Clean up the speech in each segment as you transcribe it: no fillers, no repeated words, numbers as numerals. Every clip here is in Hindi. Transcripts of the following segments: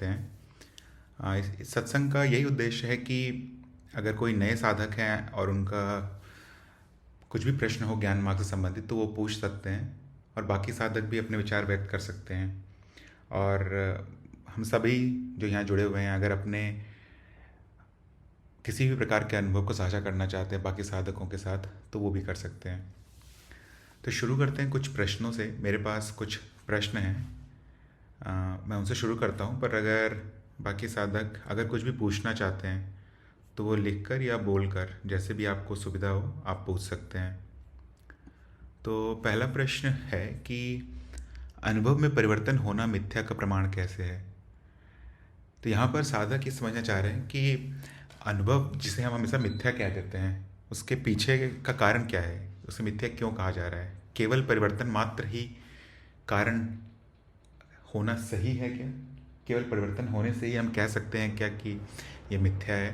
सकते हैं। इस सत्संग का यही उद्देश्य है कि अगर कोई नए साधक हैं और उनका कुछ भी प्रश्न हो ज्ञान मार्ग से संबंधित तो वो पूछ सकते हैं, और बाकी साधक भी अपने विचार व्यक्त कर सकते हैं। और हम सभी जो यहाँ जुड़े हुए हैं, अगर अपने किसी भी प्रकार के अनुभव को साझा करना चाहते हैं बाकी साधकों के साथ, तो वो भी कर सकते हैं। तो शुरू करते हैं कुछ प्रश्नों से। मेरे पास कुछ प्रश्न हैं, मैं उनसे शुरू करता हूँ, पर अगर बाकी साधक अगर कुछ भी पूछना चाहते हैं तो वो लिखकर या बोलकर, जैसे भी आपको सुविधा हो, आप पूछ सकते हैं। तो पहला प्रश्न है कि अनुभव में परिवर्तन होना मिथ्या का प्रमाण कैसे है। तो यहाँ पर साधक ये समझना चाह रहे हैं कि अनुभव जिसे हम हमेशा मिथ्या कह देते हैं, उसके पीछे का कारण क्या है, उसे मिथ्या क्यों कहा जा रहा है। केवल परिवर्तन मात्र ही कारण होना सही है क्या? केवल परिवर्तन होने से ही हम कह सकते हैं क्या कि ये मिथ्या है?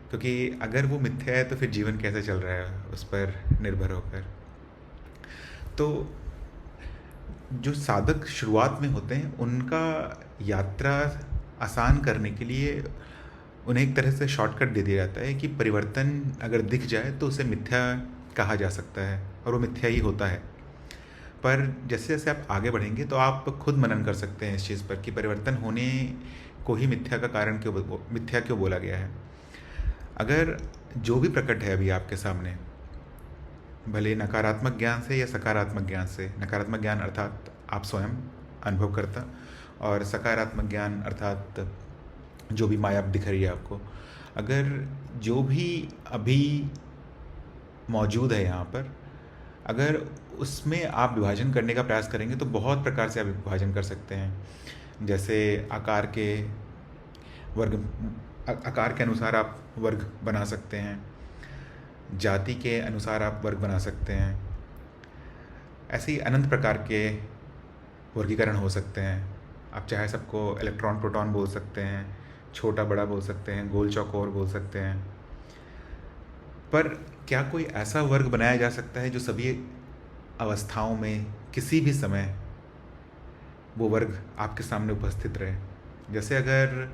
क्योंकि अगर वो मिथ्या है तो फिर जीवन कैसे चल रहा है उस पर निर्भर होकर। तो जो साधक शुरुआत में होते हैं उनका यात्रा आसान करने के लिए उन्हें एक तरह से शॉर्टकट दे दिया जाता है कि परिवर्तन अगर दिख जाए तो उसे मिथ्या कहा जा सकता है, और वो मिथ्या ही होता है। पर जैसे जैसे आप आगे बढ़ेंगे तो आप खुद मनन कर सकते हैं इस चीज़ पर कि परिवर्तन होने को ही मिथ्या का कारण मिथ्या क्यों बोला गया है। अगर जो भी प्रकट है अभी आपके सामने, भले नकारात्मक ज्ञान से या सकारात्मक ज्ञान से, नकारात्मक ज्ञान अर्थात आप स्वयं अनुभव करता, और सकारात्मक ज्ञान अर्थात जो भी माया दिख रही है आपको, अगर जो भी अभी मौजूद है यहाँ पर, अगर उसमें आप विभाजन करने का प्रयास करेंगे तो बहुत प्रकार से आप विभाजन कर सकते हैं। जैसे आकार के अनुसार आप वर्ग बना सकते हैं, जाति के अनुसार आप वर्ग बना सकते हैं, ऐसे ही अनंत प्रकार के वर्गीकरण हो सकते हैं। आप चाहे सबको इलेक्ट्रॉन प्रोटॉन बोल सकते हैं, छोटा बड़ा बोल सकते हैं, गोल चौकोर बोल सकते हैं। पर क्या कोई ऐसा वर्ग बनाया जा सकता है जो सभी अवस्थाओं में किसी भी समय वो वर्ग आपके सामने उपस्थित रहे? जैसे अगर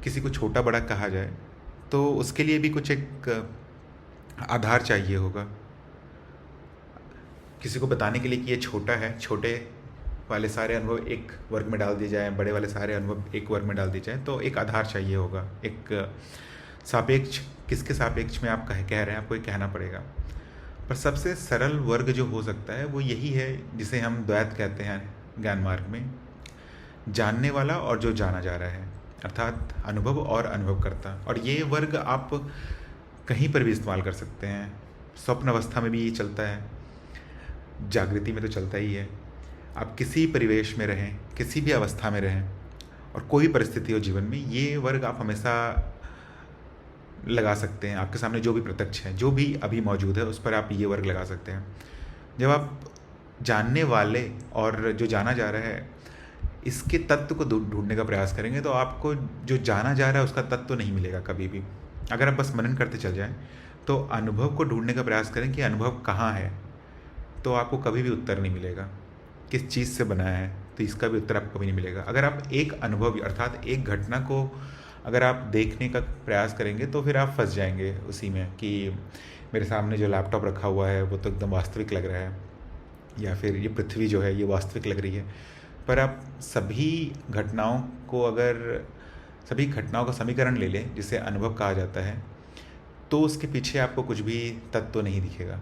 किसी को छोटा बड़ा कहा जाए तो उसके लिए भी कुछ एक आधार चाहिए होगा, किसी को बताने के लिए कि ये छोटा है, छोटे वाले सारे अनुभव एक वर्ग में डाल दिए जाए, बड़े वाले सारे अनुभव एक वर्ग में डाल दिए जाए, तो एक आधार चाहिए होगा, एक सापेक्ष, किसके सापेक्ष में आप कह रहे हैं, आपको ये कहना पड़ेगा। पर सबसे सरल वर्ग जो हो सकता है वो यही है जिसे हम द्वैत कहते हैं ज्ञान मार्ग में, जानने वाला और जो जाना जा रहा है, अर्थात अनुभव और अनुभवकर्ता। और ये वर्ग आप कहीं पर भी इस्तेमाल कर सकते हैं। स्वप्न अवस्था में भी ये चलता है, जागृति में तो चलता ही है। आप किसी परिवेश में रहें, किसी भी अवस्था में रहें, और कोई भी परिस्थिति हो जीवन में, ये वर्ग आप हमेशा लगा सकते हैं। आपके सामने जो भी प्रत्यक्ष है, जो भी अभी मौजूद है, उस पर आप ये वर्ग लगा सकते हैं। जब आप जानने वाले और जो जाना जा रहा है इसके तत्व को ढूंढने का प्रयास करेंगे तो आपको जो जाना जा रहा है उसका तत्व नहीं मिलेगा कभी भी। अगर आप बस मनन करते चल जाएं तो अनुभव को ढूंढने का प्रयास करें कि अनुभव कहाँ है, तो आपको कभी भी उत्तर नहीं मिलेगा। किस चीज़ से बना है, तो इसका भी उत्तर आपको कभी नहीं मिलेगा। अगर आप एक अनुभव अर्थात एक घटना को अगर आप देखने का प्रयास करेंगे तो फिर आप फंस जाएंगे उसी में कि मेरे सामने जो लैपटॉप रखा हुआ है वो तो एकदम वास्तविक लग रहा है, या फिर ये पृथ्वी जो है ये वास्तविक लग रही है। पर आप सभी घटनाओं का समीकरण ले लें जिसे अनुभव कहा जाता है, तो उसके पीछे आपको कुछ भी तत्व नहीं दिखेगा,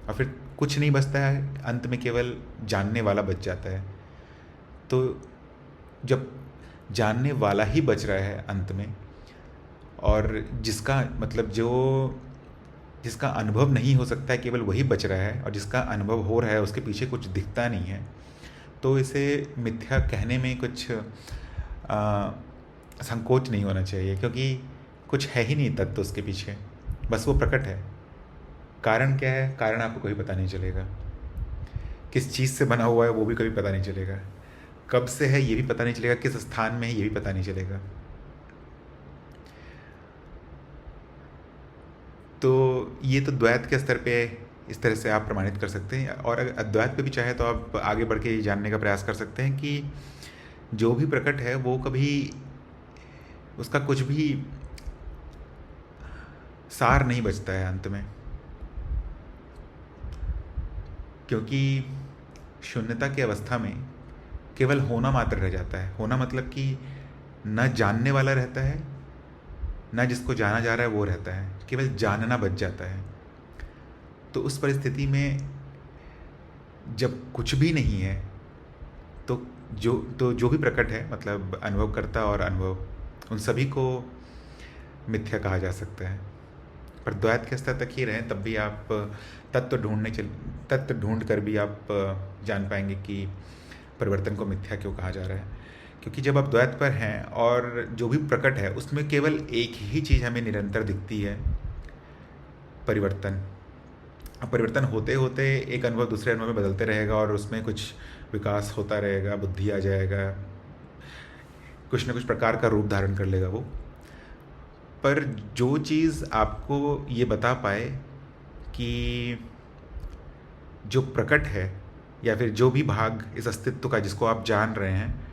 और फिर कुछ नहीं बचता है, अंत में केवल जानने वाला बच जाता है। तो जब जानने वाला ही बच रहा है अंत में, और जिसका अनुभव नहीं हो सकता है केवल वही बच रहा है, और जिसका अनुभव हो रहा है उसके पीछे कुछ दिखता नहीं है, तो इसे मिथ्या कहने में कुछ संकोच नहीं होना चाहिए, क्योंकि कुछ है ही नहीं तत्व उसके पीछे, बस वो प्रकट है। कारण क्या है, कारण आपको कभी पता नहीं चलेगा। किस चीज़ से बना हुआ है वो भी कभी पता नहीं चलेगा, कब से है ये भी पता नहीं चलेगा, किस स्थान में है ये भी पता नहीं चलेगा। तो ये तो द्वैत के स्तर पे इस तरह से आप प्रमाणित कर सकते हैं। और अगर अद्वैत पे भी चाहे तो आप आगे बढ़ के ये जानने का प्रयास कर सकते हैं कि जो भी प्रकट है वो कभी उसका कुछ भी सार नहीं बचता है अंत में, क्योंकि शून्यता की अवस्था में केवल होना मात्र रह जाता है। होना मतलब कि न जानने वाला रहता है, न जिसको जाना जा रहा है वो रहता है, केवल जानना बच जाता है। तो उस परिस्थिति में जब कुछ भी नहीं है तो जो भी प्रकट है, मतलब अनुभवकर्ता और अनुभव, उन सभी को मिथ्या कहा जा सकता है। पर द्वैत के स्तर तक ही रहें तब भी आप तत्व ढूंढ कर भी आप जान पाएंगे कि परिवर्तन को मिथ्या क्यों कहा जा रहा है। क्योंकि जब आप द्वैत पर हैं और जो भी प्रकट है उसमें केवल एक ही चीज़ हमें निरंतर दिखती है, परिवर्तन। अब परिवर्तन होते होते एक अनुभव दूसरे अनुभव में बदलते रहेगा और उसमें कुछ विकास होता रहेगा, बुद्धि आ जाएगा, कुछ न कुछ प्रकार का रूप धारण कर लेगा वो। पर जो चीज़ आपको ये बता पाए कि जो प्रकट है या फिर जो भी भाग इस अस्तित्व का जिसको आप जान रहे हैं,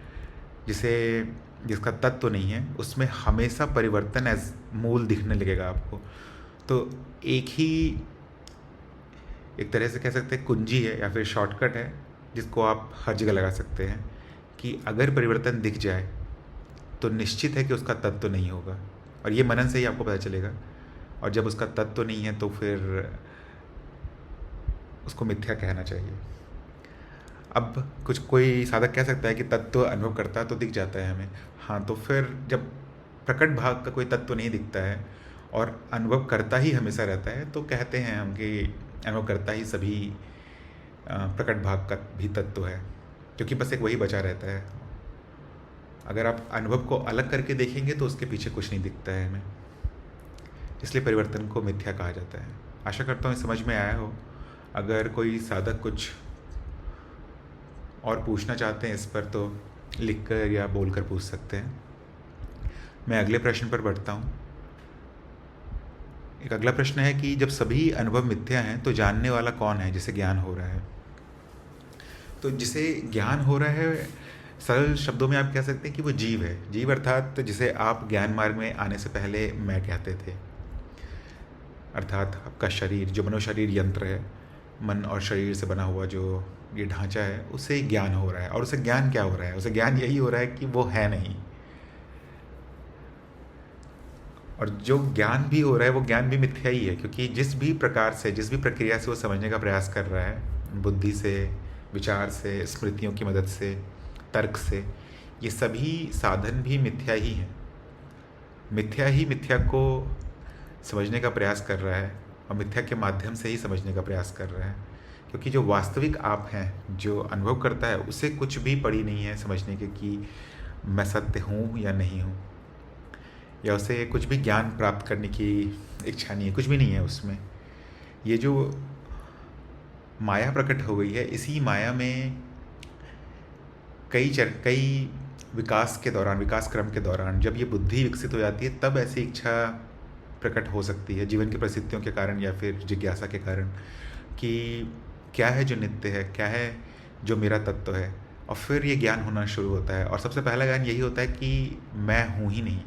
जिसका तत्व नहीं है, उसमें हमेशा परिवर्तन एज मूल दिखने लगेगा आपको। तो एक तरह से कह सकते हैं कुंजी है या फिर शॉर्टकट है जिसको आप हर जगह लगा सकते हैं कि अगर परिवर्तन दिख जाए तो निश्चित है कि उसका तत्व नहीं होगा, और ये मनन से ही आपको पता चलेगा। और जब उसका तत्व नहीं है तो फिर उसको मिथ्या कहना चाहिए। अब कोई साधक कह सकता है कि तत्व अनुभव करता तो दिख जाता है हमें। हाँ, तो फिर जब प्रकट भाग का कोई तत्व नहीं दिखता है और अनुभव करता ही हमेशा रहता है, तो कहते हैं हम कि अनुभव करता ही सभी प्रकट भाग का भी तत्व है, क्योंकि बस एक वही बचा रहता है। अगर आप अनुभव को अलग करके देखेंगे तो उसके पीछे कुछ नहीं दिखता है हमें, इसलिए परिवर्तन को मिथ्या कहा जाता है। आशा करता हूँ समझ में आया हो। अगर कोई साधक कुछ और पूछना चाहते हैं इस पर तो लिखकर या बोलकर पूछ सकते हैं। मैं अगले प्रश्न पर बढ़ता हूँ। एक अगला प्रश्न है कि जब सभी अनुभव मिथ्या हैं तो जानने वाला कौन है जिसे ज्ञान हो रहा है? तो जिसे ज्ञान हो रहा है, सरल शब्दों में आप कह सकते हैं कि वो जीव है। जीव अर्थात जिसे आप ज्ञान मार्ग में आने से पहले मैं कहते थे, अर्थात आपका शरीर जो मनोशरीर यंत्र है, मन और शरीर से बना हुआ जो ये ढांचा है, उसे ज्ञान हो रहा है। और उसे ज्ञान क्या हो रहा है? उसे ज्ञान यही हो रहा है कि वो है नहीं। और जो ज्ञान भी हो रहा है वो ज्ञान भी मिथ्या ही है, क्योंकि जिस भी प्रकार से, जिस भी प्रक्रिया से वो समझने का प्रयास कर रहा है, बुद्धि से, विचार से, स्मृतियों की मदद से, तर्क से, ये सभी साधन भी मिथ्या ही हैं। मिथ्या ही मिथ्या को समझने का प्रयास कर रहा है और मिथ्या के माध्यम से ही समझने का प्रयास कर रहा है, क्योंकि जो वास्तविक आप हैं, जो अनुभव करता है, उसे कुछ भी पड़ी नहीं है समझने के कि मैं सत्य हूँ या नहीं हूँ, या उसे कुछ भी ज्ञान प्राप्त करने की इच्छा नहीं है, कुछ भी नहीं है उसमें। ये जो माया प्रकट हो गई है, इसी माया में कई विकास के दौरान, विकास क्रम के दौरान जब ये बुद्धि विकसित हो जाती है, तब ऐसी इच्छा प्रकट हो सकती है जीवन की परिस्थितियों के कारण या फिर जिज्ञासा के कारण कि क्या है जो नित्य है, क्या है जो मेरा तत्व है। और फिर ये ज्ञान होना शुरू होता है, और सबसे पहला ज्ञान यही होता है कि मैं हूँ ही नहीं।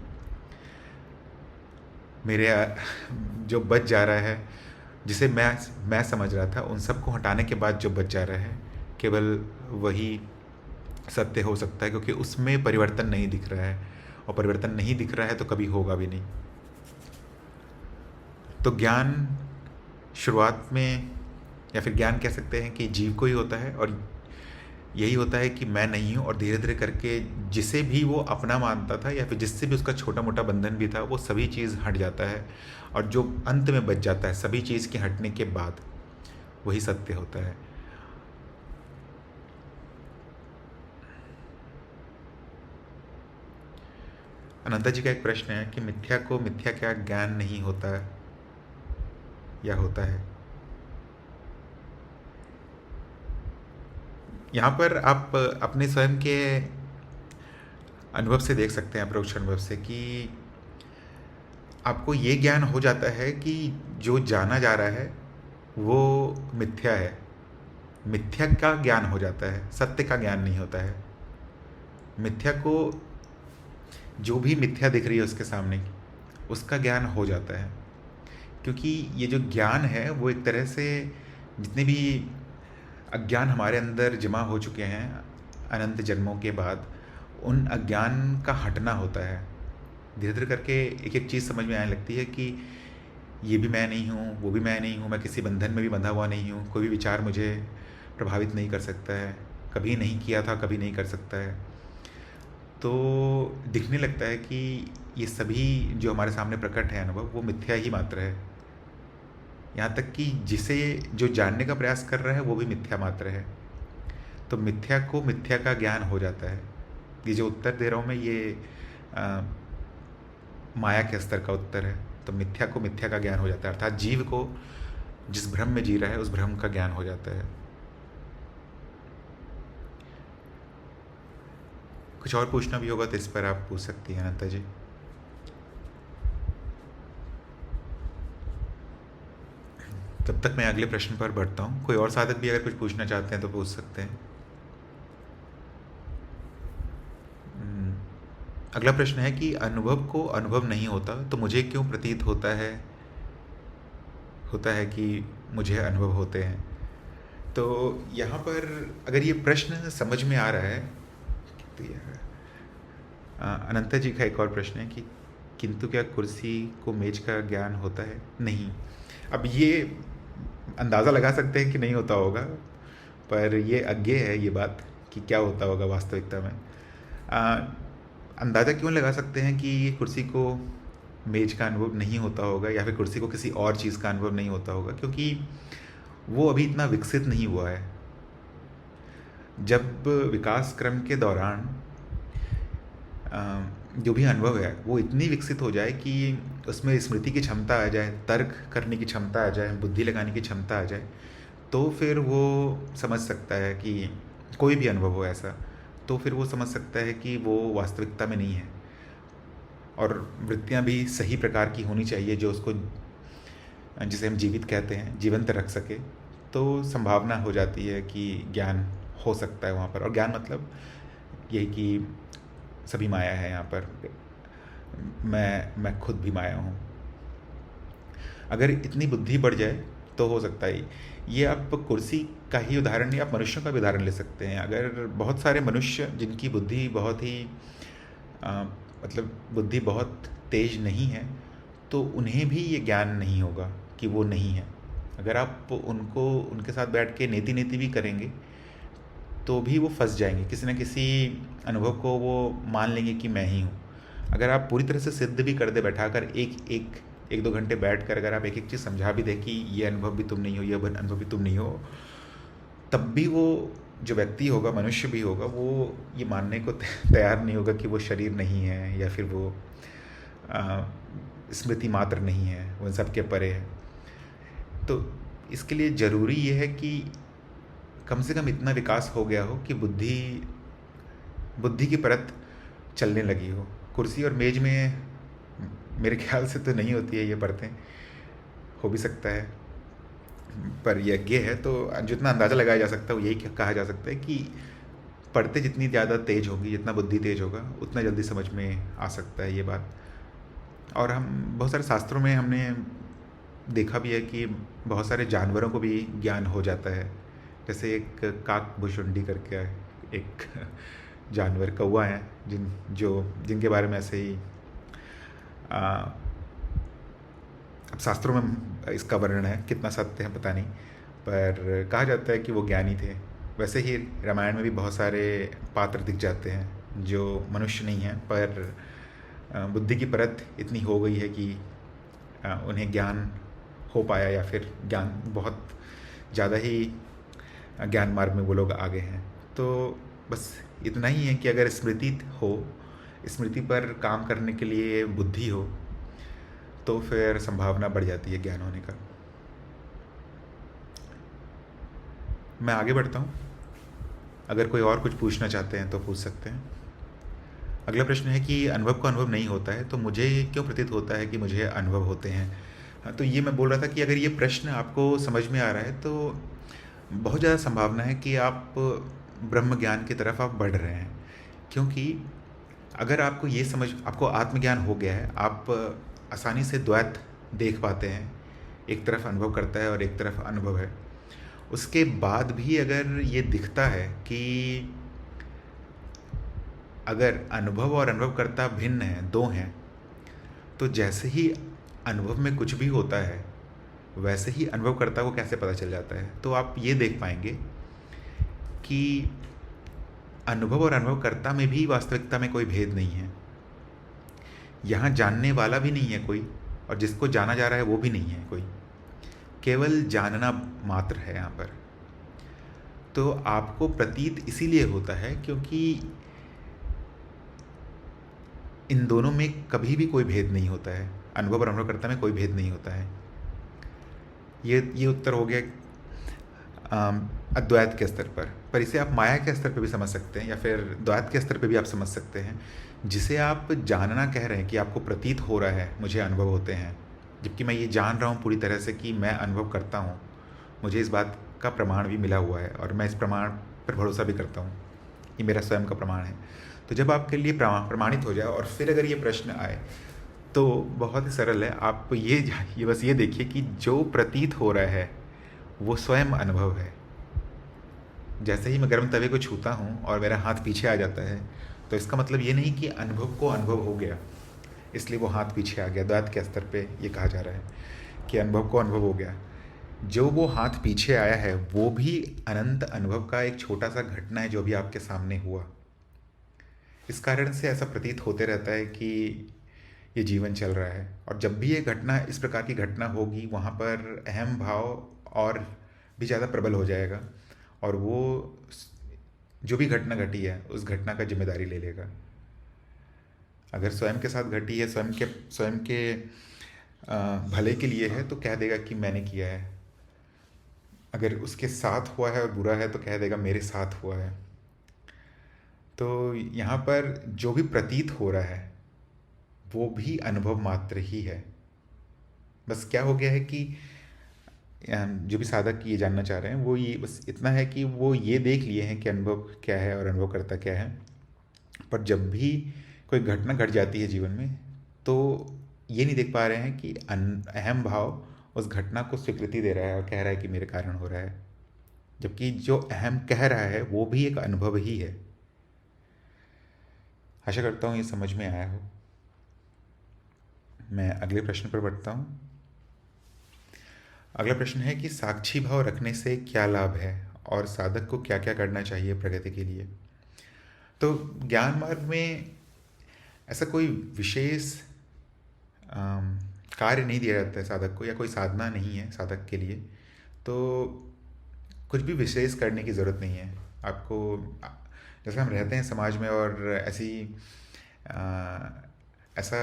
मेरे जो बच जा रहा है, जिसे मैं समझ रहा था, उन सबको हटाने के बाद जो बच जा रहा है, केवल वही सत्य हो सकता है, क्योंकि उसमें परिवर्तन नहीं दिख रहा है, और परिवर्तन नहीं दिख रहा है तो कभी होगा भी नहीं। तो ज्ञान शुरुआत में, या फिर ज्ञान कह सकते हैं कि जीव को ही होता है, और यही होता है कि मैं नहीं हूँ। और धीरे धीरे करके जिसे भी वो अपना मानता था या फिर जिससे भी उसका छोटा मोटा बंधन भी था, वो सभी चीज़ हट जाता है, और जो अंत में बच जाता है सभी चीज़ के हटने के बाद, वही सत्य होता है। अनंता जी का एक प्रश्न है कि मिथ्या को मिथ्या क्या ज्ञान नहीं होता या होता है? यहाँ पर आप अपने स्वयं के अनुभव से देख सकते हैं, अप्रोक्ष अनुभव से, कि आपको ये ज्ञान हो जाता है कि जो जाना जा रहा है वो मिथ्या है। मिथ्या का ज्ञान हो जाता है, सत्य का ज्ञान नहीं होता है। मिथ्या को, जो भी मिथ्या दिख रही है उसके सामने, उसका ज्ञान हो जाता है। क्योंकि ये जो ज्ञान है वो एक तरह से, जितने भी अज्ञान हमारे अंदर जमा हो चुके हैं अनंत जन्मों के बाद, उन अज्ञान का हटना होता है। धीरे धीरे करके एक एक चीज़ समझ में आने लगती है कि ये भी मैं नहीं हूँ, वो भी मैं नहीं हूँ, मैं किसी बंधन में भी बंधा हुआ नहीं हूँ, कोई भी विचार मुझे प्रभावित नहीं कर सकता है, कभी नहीं किया था, कभी नहीं कर सकता है। तो दिखने लगता है कि ये सभी जो हमारे सामने प्रकट है अनुभव, वो मिथ्या ही मात्र है। यहाँ तक कि जिसे जो जानने का प्रयास कर रहा है वो भी मिथ्या मात्र है। तो मिथ्या को मिथ्या का ज्ञान हो जाता है। ये जो उत्तर दे रहा हूँ मैं, ये माया के स्तर का उत्तर है। तो मिथ्या को मिथ्या का ज्ञान हो जाता है, अर्थात जीव को जिस भ्रम में जी रहा है उस भ्रम का ज्ञान हो जाता है। कुछ और पूछना भी होगा तो इस पर आप पूछ सकती हैं अनंता जी। तब तक मैं अगले प्रश्न पर बढ़ता हूँ। कोई और साधक भी अगर कुछ पूछना चाहते हैं तो पूछ सकते हैं। अगला प्रश्न है कि अनुभव को अनुभव नहीं होता तो मुझे क्यों प्रतीत होता है कि मुझे अनुभव होते हैं। तो यहाँ पर अगर ये प्रश्न समझ में आ रहा है तो अनंता जी का एक और प्रश्न है कि किंतु क्या कुर्सी को मेज का ज्ञान होता है? नहीं। अब ये अंदाज़ा लगा सकते हैं कि नहीं होता होगा, पर ये अज्ञेय है ये बात कि क्या होता होगा वास्तविकता में। अंदाज़ा क्यों लगा सकते हैं कि कुर्सी को मेज का अनुभव नहीं होता होगा या फिर कुर्सी को किसी और चीज़ का अनुभव नहीं होता होगा? क्योंकि वो अभी इतना विकसित नहीं हुआ है। जब विकास क्रम के दौरान जो भी अनुभव है वो इतनी विकसित हो जाए कि उसमें स्मृति की क्षमता आ जाए, तर्क करने की क्षमता आ जाए, बुद्धि लगाने की क्षमता आ जाए, तो फिर वो समझ सकता है कि कोई भी अनुभव हो ऐसा, तो फिर वो समझ सकता है कि वो वास्तविकता में नहीं है। और वृत्तियाँ भी सही प्रकार की होनी चाहिए जो उसको, जिसे हम जीवित कहते हैं, जीवंत रख सके। तो संभावना हो जाती है कि ज्ञान हो सकता है वहाँ पर। और ज्ञान मतलब यही कि सभी माया है यहाँ पर, मैं खुद भी माया हूँ। अगर इतनी बुद्धि बढ़ जाए तो हो सकता है। ये आप कुर्सी का ही उदाहरण नहीं, आप मनुष्यों का भी उदाहरण ले सकते हैं। अगर बहुत सारे मनुष्य जिनकी बुद्धि बहुत ही मतलब बुद्धि बहुत तेज नहीं है, तो उन्हें भी ये ज्ञान नहीं होगा कि वो नहीं है। अगर आप उनके साथ बैठ के नेति नेति भी करेंगे तो भी वो फंस जाएंगे, किसी न किसी अनुभव को वो मान लेंगे कि मैं ही हूँ। अगर आप पूरी तरह से सिद्ध भी कर दे, बैठाकर एक दो घंटे बैठ कर अगर आप एक एक चीज़ समझा भी दे कि ये अनुभव भी तुम नहीं हो, ये अनुभव भी तुम नहीं हो, तब भी वो जो व्यक्ति होगा, मनुष्य भी होगा, वो ये मानने को तैयार नहीं होगा कि वो शरीर नहीं है या फिर वो स्मृति मात्र नहीं है, वो इन सब के परे है। तो इसके लिए ज़रूरी ये है कि कम से कम इतना विकास हो गया हो कि बुद्धि की परत चलने लगी हो। कुर्सी और मेज में मेरे ख्याल से तो नहीं होती है ये परतें, हो भी सकता है, पर यज्ञ है तो जितना अंदाज़ा लगाया जा सकता है वो यही कहा जा सकता है कि परतें जितनी ज़्यादा तेज होगी, जितना बुद्धि तेज होगा, उतना जल्दी समझ में आ सकता है ये बात। और हम बहुत सारे शास्त्रों में हमने देखा भी है कि बहुत सारे जानवरों को भी ज्ञान हो जाता है। जैसे एक काक भुशुंडी करके एक जानवर, कौवा है, जिनके बारे में ऐसे ही अब शास्त्रों में इसका वर्णन है, कितना सत्य है पता नहीं, पर कहा जाता है कि वो ज्ञानी थे। वैसे ही रामायण में भी बहुत सारे पात्र दिख जाते हैं जो मनुष्य नहीं हैं, पर बुद्धि की परत इतनी हो गई है कि उन्हें ज्ञान हो पाया, या फिर ज्ञान बहुत ज़्यादा ही ज्ञान मार्ग में वो लोग आगे हैं। तो बस इतना ही है कि अगर स्मृति हो, स्मृति पर काम करने के लिए बुद्धि हो, तो फिर संभावना बढ़ जाती है ज्ञान होने का। मैं आगे बढ़ता हूँ, अगर कोई और कुछ पूछना चाहते हैं तो पूछ सकते हैं। अगला प्रश्न है कि अनुभव को अनुभव नहीं होता है तो मुझे क्यों प्रतीत होता है कि मुझे अनुभव होते हैं। तो ये मैं बोल रहा था कि अगर ये प्रश्न आपको समझ में आ रहा है तो बहुत ज़्यादा संभावना है कि आप ब्रह्म ज्ञान की तरफ आप बढ़ रहे हैं। क्योंकि अगर आपको ये समझ आपको आत्मज्ञान हो गया है, आप आसानी से द्वैत देख पाते हैं, एक तरफ अनुभव करता है और एक तरफ अनुभव है। उसके बाद भी अगर ये दिखता है कि अगर अनुभव और अनुभवकर्ता भिन्न हैं, दो हैं, तो जैसे ही अनुभव में कुछ भी होता है वैसे ही अनुभवकर्ता को कैसे पता चल जाता है। तो आप ये देख पाएंगे कि अनुभव और अनुभवकर्ता में भी वास्तविकता में कोई भेद नहीं है। यहाँ जानने वाला भी नहीं है कोई, और जिसको जाना जा रहा है वो भी नहीं है कोई, केवल जानना मात्र है यहाँ पर। तो आपको प्रतीत इसीलिए होता है क्योंकि इन दोनों में कभी भी कोई भेद नहीं होता है, अनुभव और अनुभवकर्ता में कोई भेद नहीं होता है। ये उत्तर हो गया अद्वैत के स्तर पर इसे आप माया के स्तर पर भी समझ सकते हैं, या फिर द्वैत के स्तर पर भी आप समझ सकते हैं। जिसे आप जानना कह रहे हैं कि आपको प्रतीत हो रहा है, मुझे अनुभव होते हैं, जबकि मैं ये जान रहा हूँ पूरी तरह से कि मैं अनुभव करता हूँ, मुझे इस बात का प्रमाण भी मिला हुआ है और मैं इस प्रमाण पर भरोसा भी करता हूँ, ये मेरा स्वयं का प्रमाण है। तो जब आपके लिए प्रमाणित हो जाए और फिर अगर ये प्रश्न आए तो बहुत ही सरल है, आप ये बस ये देखिए कि जो प्रतीत हो रहा है वो स्वयं अनुभव है। जैसे ही मैं गर्म तवे को छूता हूँ और मेरा हाथ पीछे आ जाता है, तो इसका मतलब ये नहीं कि अनुभव को अनुभव हो गया इसलिए वो हाथ पीछे आ गया। द्वैत के स्तर पे ये कहा जा रहा है कि अनुभव को अनुभव हो गया। जो वो हाथ पीछे आया है वो भी अनंत अनुभव का एक छोटा सा घटना है जो भी आपके सामने हुआ। इस कारण से ऐसा प्रतीत होते रहता है कि ये जीवन चल रहा है, और जब भी ये घटना, इस प्रकार की घटना होगी, वहाँ पर अहम भाव और भी ज़्यादा प्रबल हो जाएगा, और वो जो भी घटना घटी है उस घटना का जिम्मेदारी ले लेगा। अगर स्वयं के साथ घटी है, स्वयं के भले के लिए है, तो कह देगा कि मैंने किया है। अगर उसके साथ हुआ है और बुरा है तो कह देगा मेरे साथ हुआ है। तो यहाँ पर जो भी प्रतीत हो रहा है वो भी अनुभव मात्र ही है। बस क्या हो गया है कि जो भी साधक ये जानना चाह रहे हैं वो ये बस इतना है कि वो ये देख लिए हैं कि अनुभव क्या है और अनुभवकर्ता क्या है, पर जब भी कोई घटना घट जाती है जीवन में तो ये नहीं देख पा रहे हैं कि अहम भाव उस घटना को स्वीकृति दे रहा है और कह रहा है कि मेरे कारण हो रहा है, जबकि जो अहम कह रहा है वो भी एक अनुभव ही है। आशा करता हूँ ये समझ में आया हो। मैं अगले प्रश्न पर बढ़ता हूँ। अगला प्रश्न है कि साक्षी भाव रखने से क्या लाभ है और साधक को क्या क्या करना चाहिए प्रगति के लिए। तो ज्ञान मार्ग में ऐसा कोई विशेष कार्य नहीं दिया जाता है साधक को, या कोई साधना नहीं है साधक के लिए, तो कुछ भी विशेष करने की ज़रूरत नहीं है आपको। जैसे हम रहते हैं समाज में और ऐसा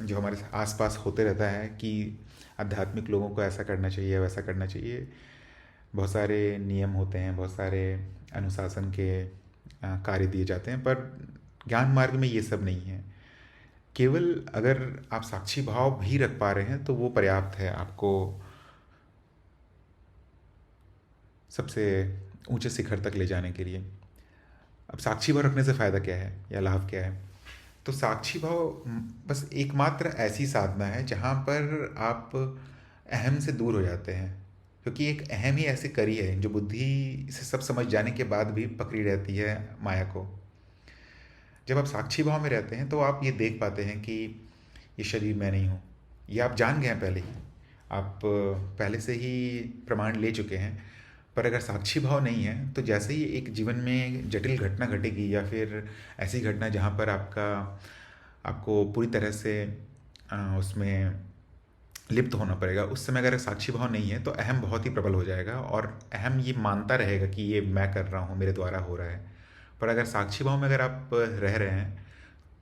जो हमारे आसपास होते रहता है कि आध्यात्मिक लोगों को ऐसा करना चाहिए, वैसा करना चाहिए, बहुत सारे नियम होते हैं, बहुत सारे अनुशासन के कार्य दिए जाते हैं, पर ज्ञान मार्ग में ये सब नहीं है। केवल अगर आप साक्षी भाव भी रख पा रहे हैं तो वो पर्याप्त है आपको सबसे ऊंचे शिखर तक ले जाने के लिए। अब साक्षी भाव रखने से फ़ायदा क्या है या लाभ क्या है? तो साक्षी भाव बस एकमात्र ऐसी साधना है जहाँ पर आप अहम से दूर हो जाते हैं, क्योंकि एक अहम ही ऐसी कड़ी है जो बुद्धि से सब समझ जाने के बाद भी पकड़ी रहती है माया को। जब आप साक्षी भाव में रहते हैं तो आप ये देख पाते हैं कि ये शरीर मैं नहीं हूँ, ये आप जान गए हैं पहले ही, आप पहले से ही प्रमाण ले चुके हैं। पर अगर साक्षी भाव नहीं है तो जैसे ही एक जीवन में जटिल घटना घटेगी, या फिर ऐसी घटना जहाँ पर आपको पूरी तरह से उसमें लिप्त होना पड़ेगा, उस समय अगर साक्षी भाव नहीं है तो अहम बहुत ही प्रबल हो जाएगा, और अहम ये मानता रहेगा कि ये मैं कर रहा हूँ, मेरे द्वारा हो रहा है। पर अगर साक्षी भाव में अगर आप रह रहे हैं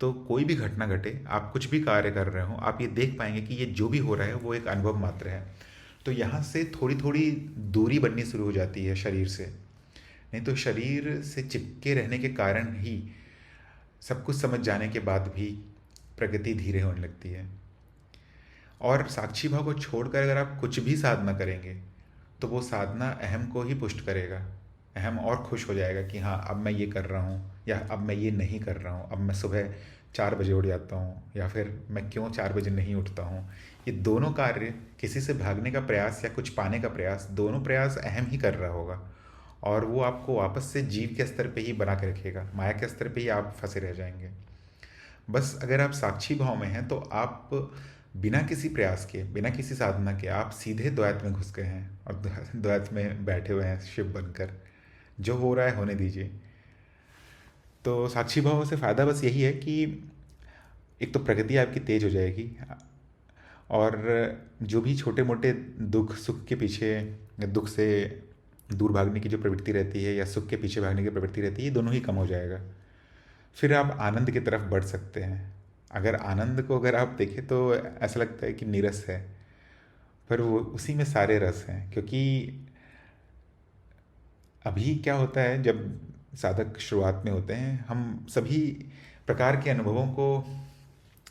तो कोई भी घटना घटे, आप कुछ भी कार्य कर रहे हो, आप ये देख पाएंगे कि ये जो भी हो रहा है वो एक अनुभव मात्र है। तो यहाँ से थोड़ी थोड़ी दूरी बननी शुरू हो जाती है शरीर से। नहीं तो शरीर से चिपके रहने के कारण ही सब कुछ समझ जाने के बाद भी प्रगति धीरे होने लगती है। और साक्षी भाव को छोड़कर अगर आप कुछ भी साधना करेंगे तो वो साधना अहम को ही पुष्ट करेगा। अहम और खुश हो जाएगा कि हाँ, अब मैं ये कर रहा हूँ, या अब मैं ये नहीं कर रहा हूँ, अब मैं सुबह 4 बजे उठ जाता हूँ, या फिर मैं क्यों 4 बजे नहीं उठता हूँ। ये दोनों कार्य, किसी से भागने का प्रयास या कुछ पाने का प्रयास, दोनों प्रयास अहम ही कर रहा होगा, और वो आपको वापस से जीव के स्तर पे ही बना के रखेगा, माया के स्तर पे ही आप फंसे रह जाएंगे। बस अगर आप साक्षी भाव में हैं तो आप बिना किसी प्रयास के, बिना किसी साधना के आप सीधे द्वैत में घुस गए हैं और द्वैत में बैठे हुए हैं शिव बनकर। जो हो रहा है होने दीजिए। तो साक्षी भाव से फ़ायदा बस यही है कि एक तो प्रगति आपकी तेज हो जाएगी, और जो भी छोटे मोटे दुख सुख के पीछे, दुख से दूर भागने की जो प्रवृत्ति रहती है या सुख के पीछे भागने की प्रवृत्ति रहती है, ये दोनों ही कम हो जाएगा। फिर आप आनंद की तरफ बढ़ सकते हैं। अगर आनंद को अगर आप देखें तो ऐसा लगता है कि नीरस है, पर वो उसी में सारे रस हैं। क्योंकि अभी क्या होता है, जब साधक शुरुआत में होते हैं, हम प्रकार के अनुभवों को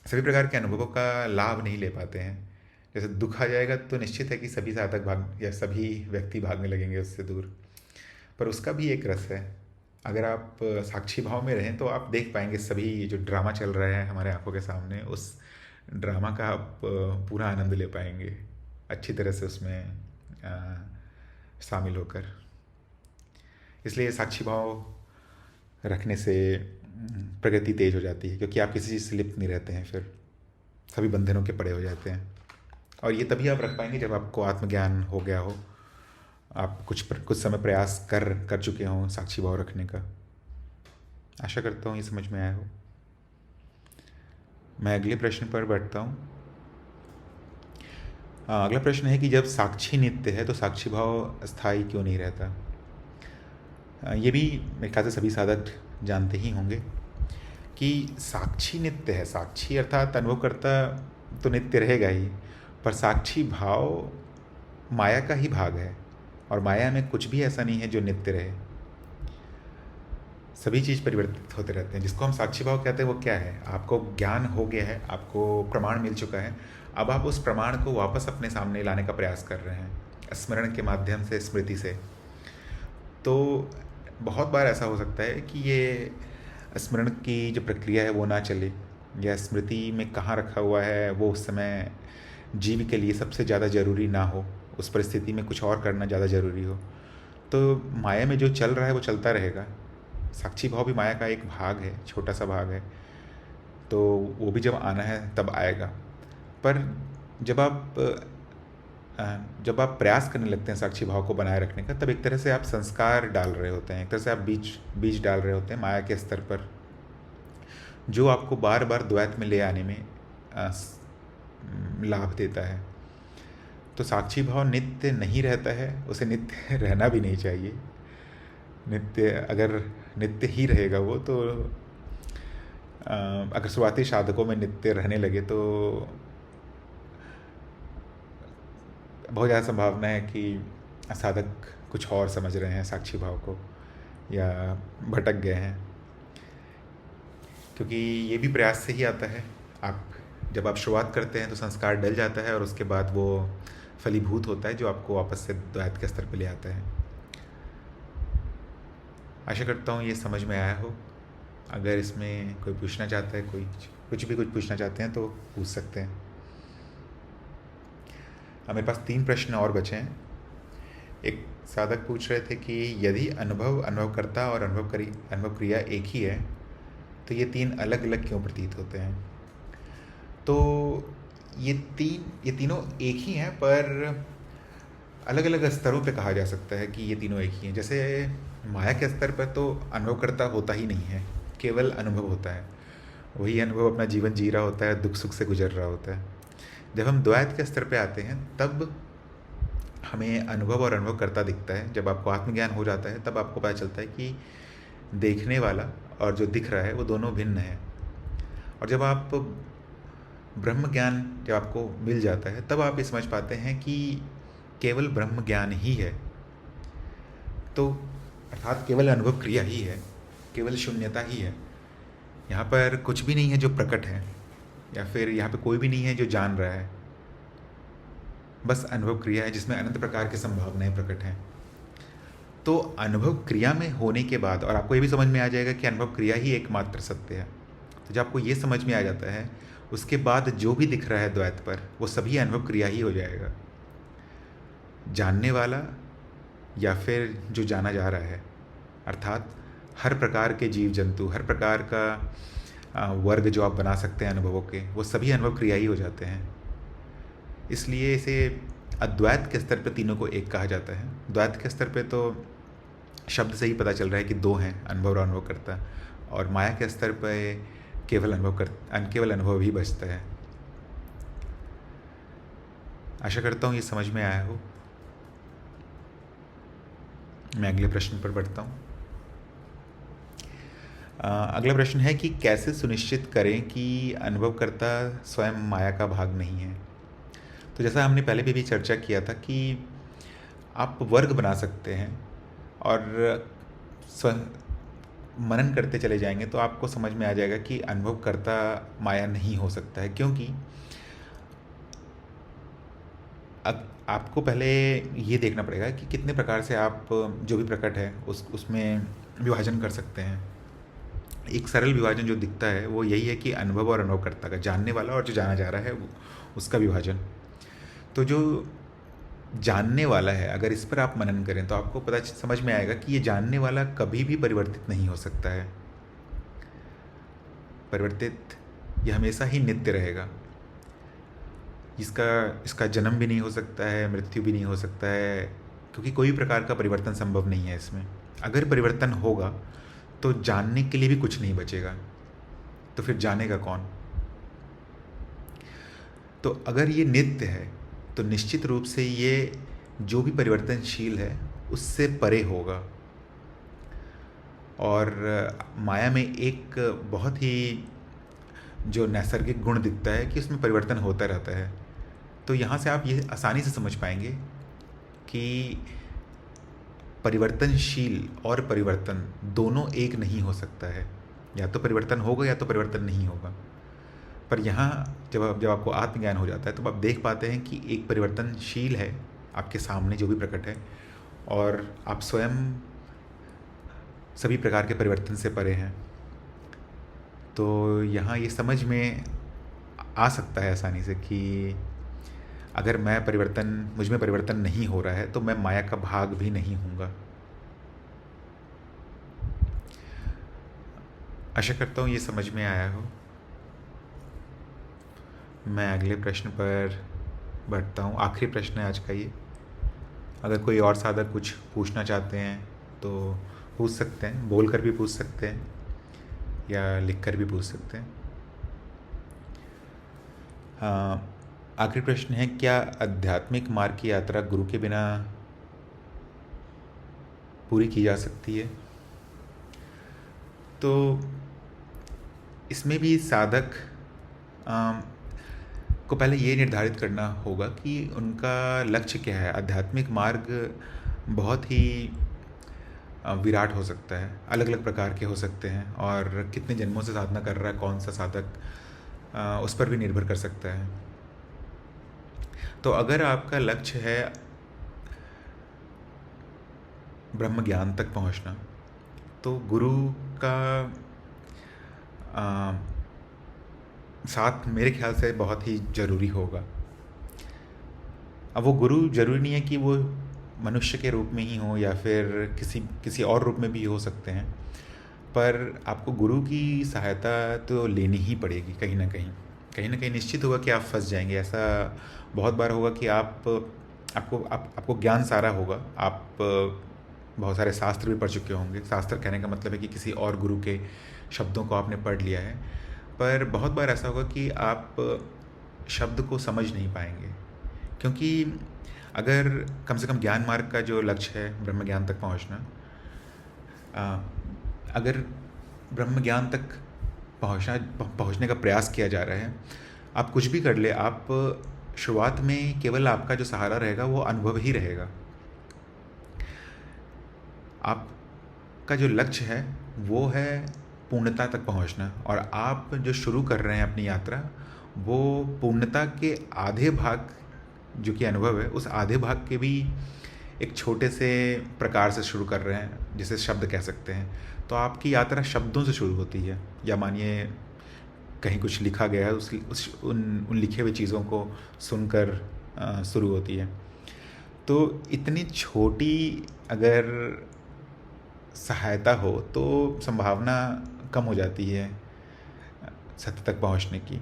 सभी प्रकार के अनुभवों का लाभ नहीं ले पाते हैं। जैसे दुख आ जाएगा तो निश्चित है कि सभी साधक भाग या सभी व्यक्ति भागने लगेंगे उससे दूर, पर उसका भी एक रस है। अगर आप साक्षी भाव में रहें तो आप देख पाएंगे सभी जो ड्रामा चल रहा है हमारे आंखों के सामने, उस ड्रामा का आप पूरा आनंद ले पाएंगे अच्छी तरह से उसमें शामिल होकर। इसलिए साक्षी भाव रखने से प्रगति तेज हो जाती है, क्योंकि आप किसी चीज़ से लिप्त नहीं रहते हैं, फिर सभी बंधनों के पड़े हो जाते हैं। और ये तभी आप रख पाएंगे जब आपको आत्मज्ञान हो गया हो, आप कुछ समय प्रयास कर चुके हों साक्षी भाव रखने का। आशा करता हूँ ये समझ में आया हो। मैं अगले प्रश्न पर बढ़ता हूँ। अगला प्रश्न है कि जब साक्षी नित्य है तो साक्षी भाव स्थायी क्यों नहीं रहता। ये भी मेरे ख्याल से सभी साधक जानते ही होंगे कि साक्षी नित्य है। साक्षी अर्थात अनुभवकर्ता तो नित्य रहेगा ही, पर साक्षी भाव माया का ही भाग है, और माया में कुछ भी ऐसा नहीं है जो नित्य रहे। सभी चीज़ परिवर्तित होते रहते हैं। जिसको हम साक्षी भाव कहते हैं वो क्या है, आपको ज्ञान हो गया है, आपको प्रमाण मिल चुका है, अब आप उस प्रमाण को वापस अपने सामने लाने का प्रयास कर रहे हैं स्मरण के माध्यम से, स्मृति से। तो बहुत बार ऐसा हो सकता है कि ये स्मरण की जो प्रक्रिया है वो ना चले, या स्मृति में कहाँ रखा हुआ है वो उस समय जीव के लिए सबसे ज़्यादा ज़रूरी ना हो, उस परिस्थिति में कुछ और करना ज़्यादा ज़रूरी हो। तो माया में जो चल रहा है वो चलता रहेगा। साक्षी भाव भी माया का एक भाग है, छोटा सा भाग है, तो वो भी जब आना है तब आएगा। पर जब आप प्रयास करने लगते हैं साक्षी भाव को बनाए रखने का, तब एक तरह से आप संस्कार डाल रहे होते हैं, एक तरह से आप बीज डाल रहे होते हैं माया के स्तर पर, जो आपको बार बार द्वैत में ले आने में लाभ देता है। तो साक्षी भाव नित्य नहीं रहता है, उसे नित्य रहना भी नहीं चाहिए। अगर नित्य ही रहेगा वो, तो अगर शुरुआती साधकों में नित्य रहने लगे तो बहुत ज़्यादा संभावना है कि साधक कुछ और समझ रहे हैं साक्षी भाव को, या भटक गए हैं। क्योंकि ये भी प्रयास से ही आता है। जब आप शुरुआत करते हैं तो संस्कार डल जाता है, और उसके बाद वो फलीभूत होता है जो आपको वापस से द्वैत के स्तर पर ले आता है। आशा करता हूँ ये समझ में आया हो। अगर इसमें कोई पूछना चाहता है, कुछ पूछना चाहते हैं तो पूछ सकते हैं। मेरे पास 3 प्रश्न और बचे हैं। एक साधक पूछ रहे थे कि यदि अनुभवकर्ता और अनुभव क्रिया एक ही है तो ये 3 अलग अलग क्यों प्रतीत होते हैं। तो ये तीनों एक ही हैं, पर अलग अलग स्तरों पे कहा जा सकता है कि ये तीनों एक ही हैं। जैसे माया के स्तर पर तो अनुभवकर्ता होता ही नहीं है, केवल अनुभव होता है। वही अनुभव अपना जीवन जी रहा होता है, दुख सुख से गुजर रहा होता है। जब हम द्वैत के स्तर पे आते हैं तब हमें अनुभव और अनुभवकर्ता दिखता है। जब आपको आत्मज्ञान हो जाता है तब आपको पता चलता है कि देखने वाला और जो दिख रहा है वो दोनों भिन्न है। और जब आप ब्रह्म ज्ञान जब आपको मिल जाता है तब आप ये समझ पाते हैं कि केवल ब्रह्म ज्ञान ही है। तो अर्थात केवल अनुभव क्रिया ही है, केवल शून्यता ही है। यहाँ पर कुछ भी नहीं है जो प्रकट है, या फिर यहाँ पे कोई भी नहीं है जो जान रहा है। बस अनुभव क्रिया है जिसमें अनंत प्रकार की संभावनाएं प्रकट हैं। तो अनुभव क्रिया में होने के बाद, और आपको ये भी समझ में आ जाएगा कि अनुभव क्रिया ही एकमात्र सत्य है। तो जब आपको ये समझ में आ जाता है, उसके बाद जो भी दिख रहा है द्वैत पर, वो सभी अनुभव क्रिया ही हो जाएगा। जानने वाला या फिर जो जाना जा रहा है, अर्थात हर प्रकार के जीव जंतु, हर प्रकार का वर्ग जो आप बना सकते हैं अनुभवों के, वो सभी अनुभव क्रिया ही हो जाते हैं। इसलिए इसे अद्वैत के स्तर पर तीनों को एक कहा जाता है। द्वैत के स्तर पे तो शब्द से ही पता चल रहा है कि दो हैं, अनुभव और अनुभवकर्ता, और माया के स्तर पर केवल केवल अनुभव ही बचता है। आशा करता हूँ ये समझ में आया हो। मैं अगले प्रश्न पर बढ़ता हूँ। अगला प्रश्न है कि कैसे सुनिश्चित करें कि अनुभवकर्ता स्वयं माया का भाग नहीं है। तो जैसा हमने पहले भी चर्चा किया था कि आप वर्ग बना सकते हैं और मनन करते चले जाएंगे तो आपको समझ में आ जाएगा कि अनुभवकर्ता माया नहीं हो सकता है। क्योंकि आपको पहले ये देखना पड़ेगा कि कितने प्रकार से आप जो भी प्रकट है उसमें विभाजन कर सकते हैं। एक सरल विभाजन जो दिखता है वो यही है कि अनुभव और अनुभवकर्ता का, जानने वाला और जो जाना जा रहा है उसका विभाजन। तो जो जानने वाला है, अगर इस पर आप मनन करें तो आपको पता समझ में आएगा कि ये जानने वाला कभी भी परिवर्तित नहीं हो सकता है। परिवर्तित ये हमेशा ही नित्य रहेगा। इसका जन्म भी नहीं हो सकता है, मृत्यु भी नहीं हो सकता है, क्योंकि कोई प्रकार का परिवर्तन संभव नहीं है इसमें। अगर परिवर्तन होगा तो जानने के लिए भी कुछ नहीं बचेगा, तो फिर जानेगा कौन। तो अगर ये नित्य है तो निश्चित रूप से ये जो भी परिवर्तनशील है उससे परे होगा। और माया में एक बहुत ही जो नैसर्गिक गुण दिखता है कि उसमें परिवर्तन होता रहता है। तो यहाँ से आप ये आसानी से समझ पाएंगे कि परिवर्तनशील और परिवर्तन दोनों एक नहीं हो सकता है। या तो परिवर्तन होगा या तो परिवर्तन नहीं होगा। पर यहाँ जब आपको आत्मज्ञान हो जाता है तो आप देख पाते हैं कि एक परिवर्तनशील है आपके सामने जो भी प्रकट है, और आप स्वयं सभी प्रकार के परिवर्तन से परे हैं। तो यहाँ ये समझ में आ सकता है आसानी से कि अगर मुझ में परिवर्तन नहीं हो रहा है तो मैं माया का भाग भी नहीं हूँगा। आशा करता हूँ ये समझ में आया हो। मैं अगले प्रश्न पर बढ़ता हूँ। आखिरी प्रश्न है आज का ये। अगर कोई और साधक कुछ पूछना चाहते हैं तो पूछ सकते हैं, बोल कर भी पूछ सकते हैं या लिख कर भी पूछ सकते हैं। आखिरी प्रश्न है, क्या आध्यात्मिक मार्ग की यात्रा गुरु के बिना पूरी की जा सकती है? तो इसमें भी साधक को पहले ये निर्धारित करना होगा कि उनका लक्ष्य क्या है। आध्यात्मिक मार्ग बहुत ही विराट हो सकता है, अलग अलग प्रकार के हो सकते हैं, और कितने जन्मों से साधना कर रहा है कौन सा साधक उस पर भी निर्भर कर सकता है। तो अगर आपका लक्ष्य है ब्रह्म ज्ञान तक पहुंचना, तो गुरु का साथ मेरे ख्याल से बहुत ही ज़रूरी होगा। अब वो गुरु ज़रूरी नहीं है कि वो मनुष्य के रूप में ही हो या फिर किसी और रूप में भी हो सकते हैं, पर आपको गुरु की सहायता तो लेनी ही पड़ेगी। कहीं ना कहीं निश्चित होगा कि आप फंस जाएंगे। ऐसा बहुत बार होगा कि आपको ज्ञान सारा होगा, आप बहुत सारे शास्त्र भी पढ़ चुके होंगे। शास्त्र कहने का मतलब है कि किसी और गुरु के शब्दों को आपने पढ़ लिया है, पर बहुत बार ऐसा होगा कि आप शब्द को समझ नहीं पाएंगे। क्योंकि अगर कम से कम ज्ञान मार्ग का जो लक्ष्य है ब्रह्म ज्ञान तक पहुंचना, अगर ब्रह्म ज्ञान तक पहुंचने का प्रयास किया जा रहा है, आप कुछ भी कर ले, आप शुरुआत में केवल आपका जो सहारा रहेगा वो अनुभव ही रहेगा। आपका जो लक्ष्य है वो है पूर्णता तक पहुंचना, और आप जो शुरू कर रहे हैं अपनी यात्रा, वो पूर्णता के आधे भाग जो कि अनुभव है, उस आधे भाग के भी एक छोटे से प्रकार से शुरू कर रहे हैं, जिसे शब्द कह सकते हैं, तो आपकी यात्रा शब्दों से शुरू होती है। या मानिए कहीं कुछ लिखा गया है, उस उन लिखे हुए चीज़ों को सुनकर शुरू होती है। तो इतनी छोटी अगर सहायता हो तो संभावना कम हो जाती है सत्य तक पहुंचने की।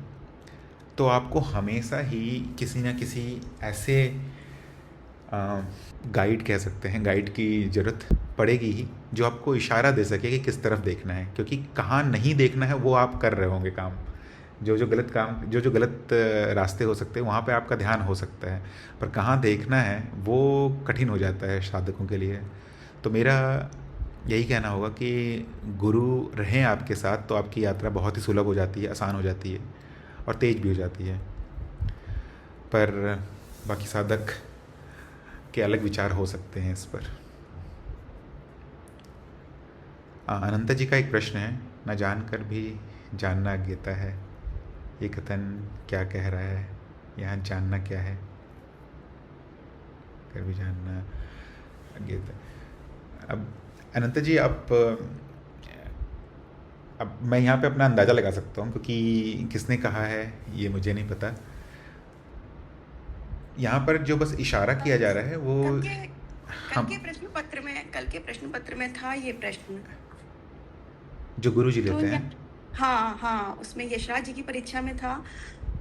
तो आपको हमेशा ही किसी न किसी ऐसे गाइड कह सकते हैं, गाइड की ज़रूरत पड़ेगी ही, जो आपको इशारा दे सके कि किस तरफ देखना है। क्योंकि कहाँ नहीं देखना है वो आप कर रहे होंगे काम, जो गलत काम, जो गलत रास्ते हो सकते हैं वहाँ पे आपका ध्यान हो सकता है, पर कहाँ देखना है वो कठिन हो जाता है साधकों के लिए। तो मेरा यही कहना होगा कि गुरु रहें आपके साथ तो आपकी यात्रा बहुत ही सुलभ हो जाती है, आसान हो जाती है और तेज भी हो जाती है। पर बाकी साधक के अलग विचार हो सकते हैं इस पर। अनंत जी का एक प्रश्न है, न जानकर भी जानना अज्ञेयता है, ये कथन क्या कह रहा है? यहाँ जानना क्या है? कर भी जानना अज्ञेयता। अब अनंत जी, अब मैं यहाँ पे अपना अंदाज़ा लगा सकता हूँ, क्योंकि किसने कहा है ये मुझे नहीं पता। यहाँ पर जो बस इशारा किया जा रहा है वो कल के प्रश्न पत्र में था ये प्रश्न जो गुरु जी तो लेते हैं। हाँ, उसमें यशराज जी की परीक्षा में था।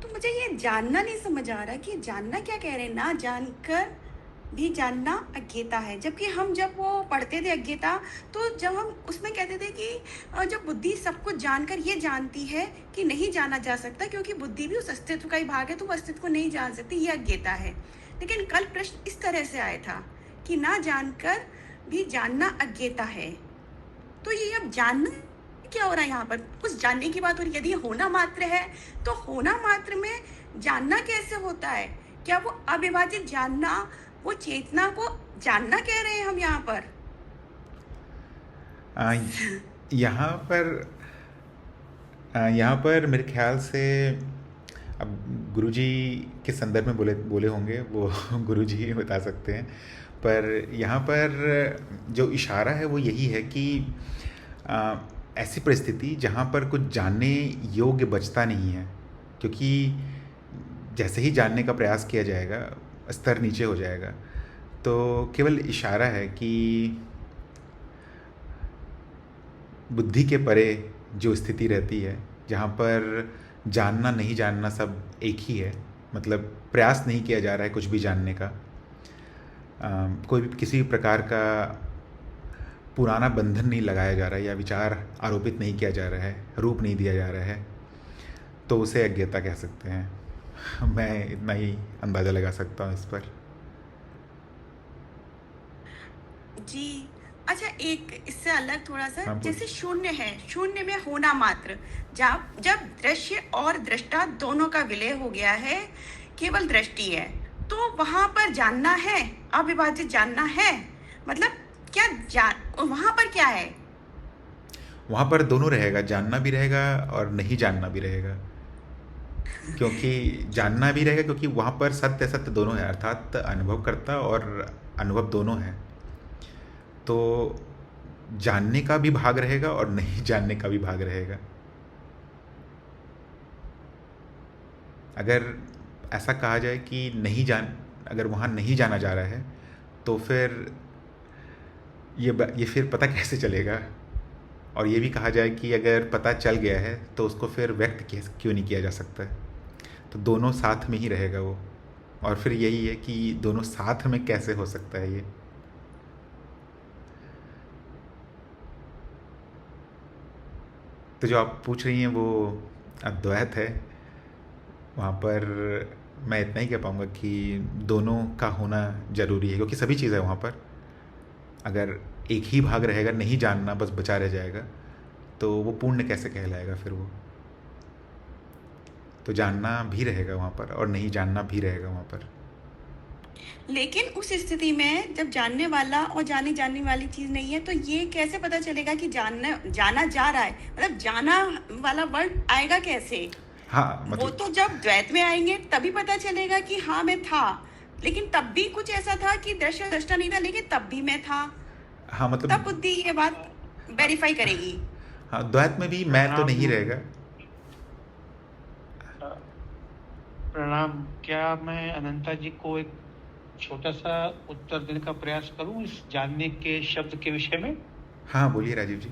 तो मुझे ये जानना नहीं समझ आ रहा कि जानना क्या कह रहे हैं। ना जानकर भी जानना अज्ञेयता है, जबकि हम जब वो पढ़ते थे अज्ञेयता, तो जब हम उसमें कहते थे कि जब बुद्धि सब कुछ जानकर ये जानती है कि नहीं जाना जा सकता, क्योंकि बुद्धि भी उस अस्तित्व का ही भाग है, तो वो अस्तित्व को नहीं जान सकती, ये अज्ञेयता है। लेकिन कल प्रश्न इस तरह से आया था कि ना जानकर भी जानना अज्ञेयता है। तो ये अब जानना क्या हो रहा है यहाँ पर? कुछ जानने की बात हो रही है। यदि होना मात्र है तो होना मात्र में जानना कैसे होता है? क्या वो अविभाजित जानना, वो चेतना को जानना कह रहे हैं हम यहाँ पर? यहाँ पर मेरे ख्याल से, अब गुरुजी के संदर्भ में बोले होंगे वो गुरुजी ही बता सकते हैं, पर यहाँ पर जो इशारा है वो यही है कि ऐसी परिस्थिति जहाँ पर कुछ जानने योग्य बचता नहीं है, क्योंकि जैसे ही जानने का प्रयास किया जाएगा स्तर नीचे हो जाएगा। तो केवल इशारा है कि बुद्धि के परे जो स्थिति रहती है, जहाँ पर जानना नहीं जानना सब एक ही है, मतलब प्रयास नहीं किया जा रहा है कुछ भी जानने का, कोई भी किसी प्रकार का पुराना बंधन नहीं लगाया जा रहा है या विचार आरोपित नहीं किया जा रहा है, रूप नहीं दिया जा रहा है, तो उसे अज्ञेयता कह सकते हैं। मैं इतना ही अंदाज़ा लगा सकता हूँ इस पर। जी अच्छा, एक इससे अलग थोड़ा सा, हाँ, जैसे शून्य है, शून्य में होना मात्र, जब दृश्य और दृष्टा दोनों का विलय हो गया है, केवल दृष्टि है, तो वहां पर जानना है, अविभाजित जानना है। मतलब क्या वहां पर क्या है? वहाँ पर दोनों रहेगा, जानना भी रहेगा और नहीं जानना भी रहेगा। क्योंकि जानना भी रहेगा क्योंकि वहाँ पर सत्य सत्य दोनों है, अर्थात अनुभवकर्ता और अनुभव दोनों है। तो जानने का भी भाग रहेगा और नहीं जानने का भी भाग रहेगा। अगर ऐसा कहा जाए कि अगर वहाँ नहीं जाना जा रहा है, तो फिर ये फिर पता कैसे चलेगा? और ये भी कहा जाए कि अगर पता चल गया है तो उसको फिर व्यक्त क्यों नहीं किया जा सकता है? तो दोनों साथ में ही रहेगा वो। और फिर यही है कि दोनों साथ में कैसे हो सकता है ये? तो जो आप पूछ रही हैं वो अद्वैत है। वहाँ पर मैं इतना ही कह पाऊँगा कि दोनों का होना ज़रूरी है, क्योंकि सभी चीज़ है वहाँ पर। अगर एक ही भाग रहेगा, नहीं जानना बस बचा रह जाएगा, तो वो पूर्ण कैसे कहलाएगा फिर वो? तो जानना भी रहेगा वहाँ पर और नहीं जानना भी रहेगा वहाँ पर। लेकिन उस स्थिति में जब जानने वाला और जाने वाली चीज नहीं है, तो ये कैसे पता चलेगा कि जाना जा रहा है? मतलब जाना वाला वर्ड आएगा कैसे? हाँ, मतलब वो तो जब द्वैत में आएंगे तभी पता चलेगा कि हाँ मैं था। लेकिन तब भी कुछ ऐसा था कि दृश्य दृष्टा नहीं था, लेकिन तब भी मैं था। हाँ तब मतलब, बुद्धि ये बात वेरीफाई करेगी। हाँ द्वैत में भी मैं तो प्रणाम। नहीं रहेगा। अ, प्रणाम। क्या मैं अनंता जी को एक छोटा सा उत्तर देने का प्रयास करूं इस जानने के शब्द के विषय में? हाँ बोलिए राजीव जी।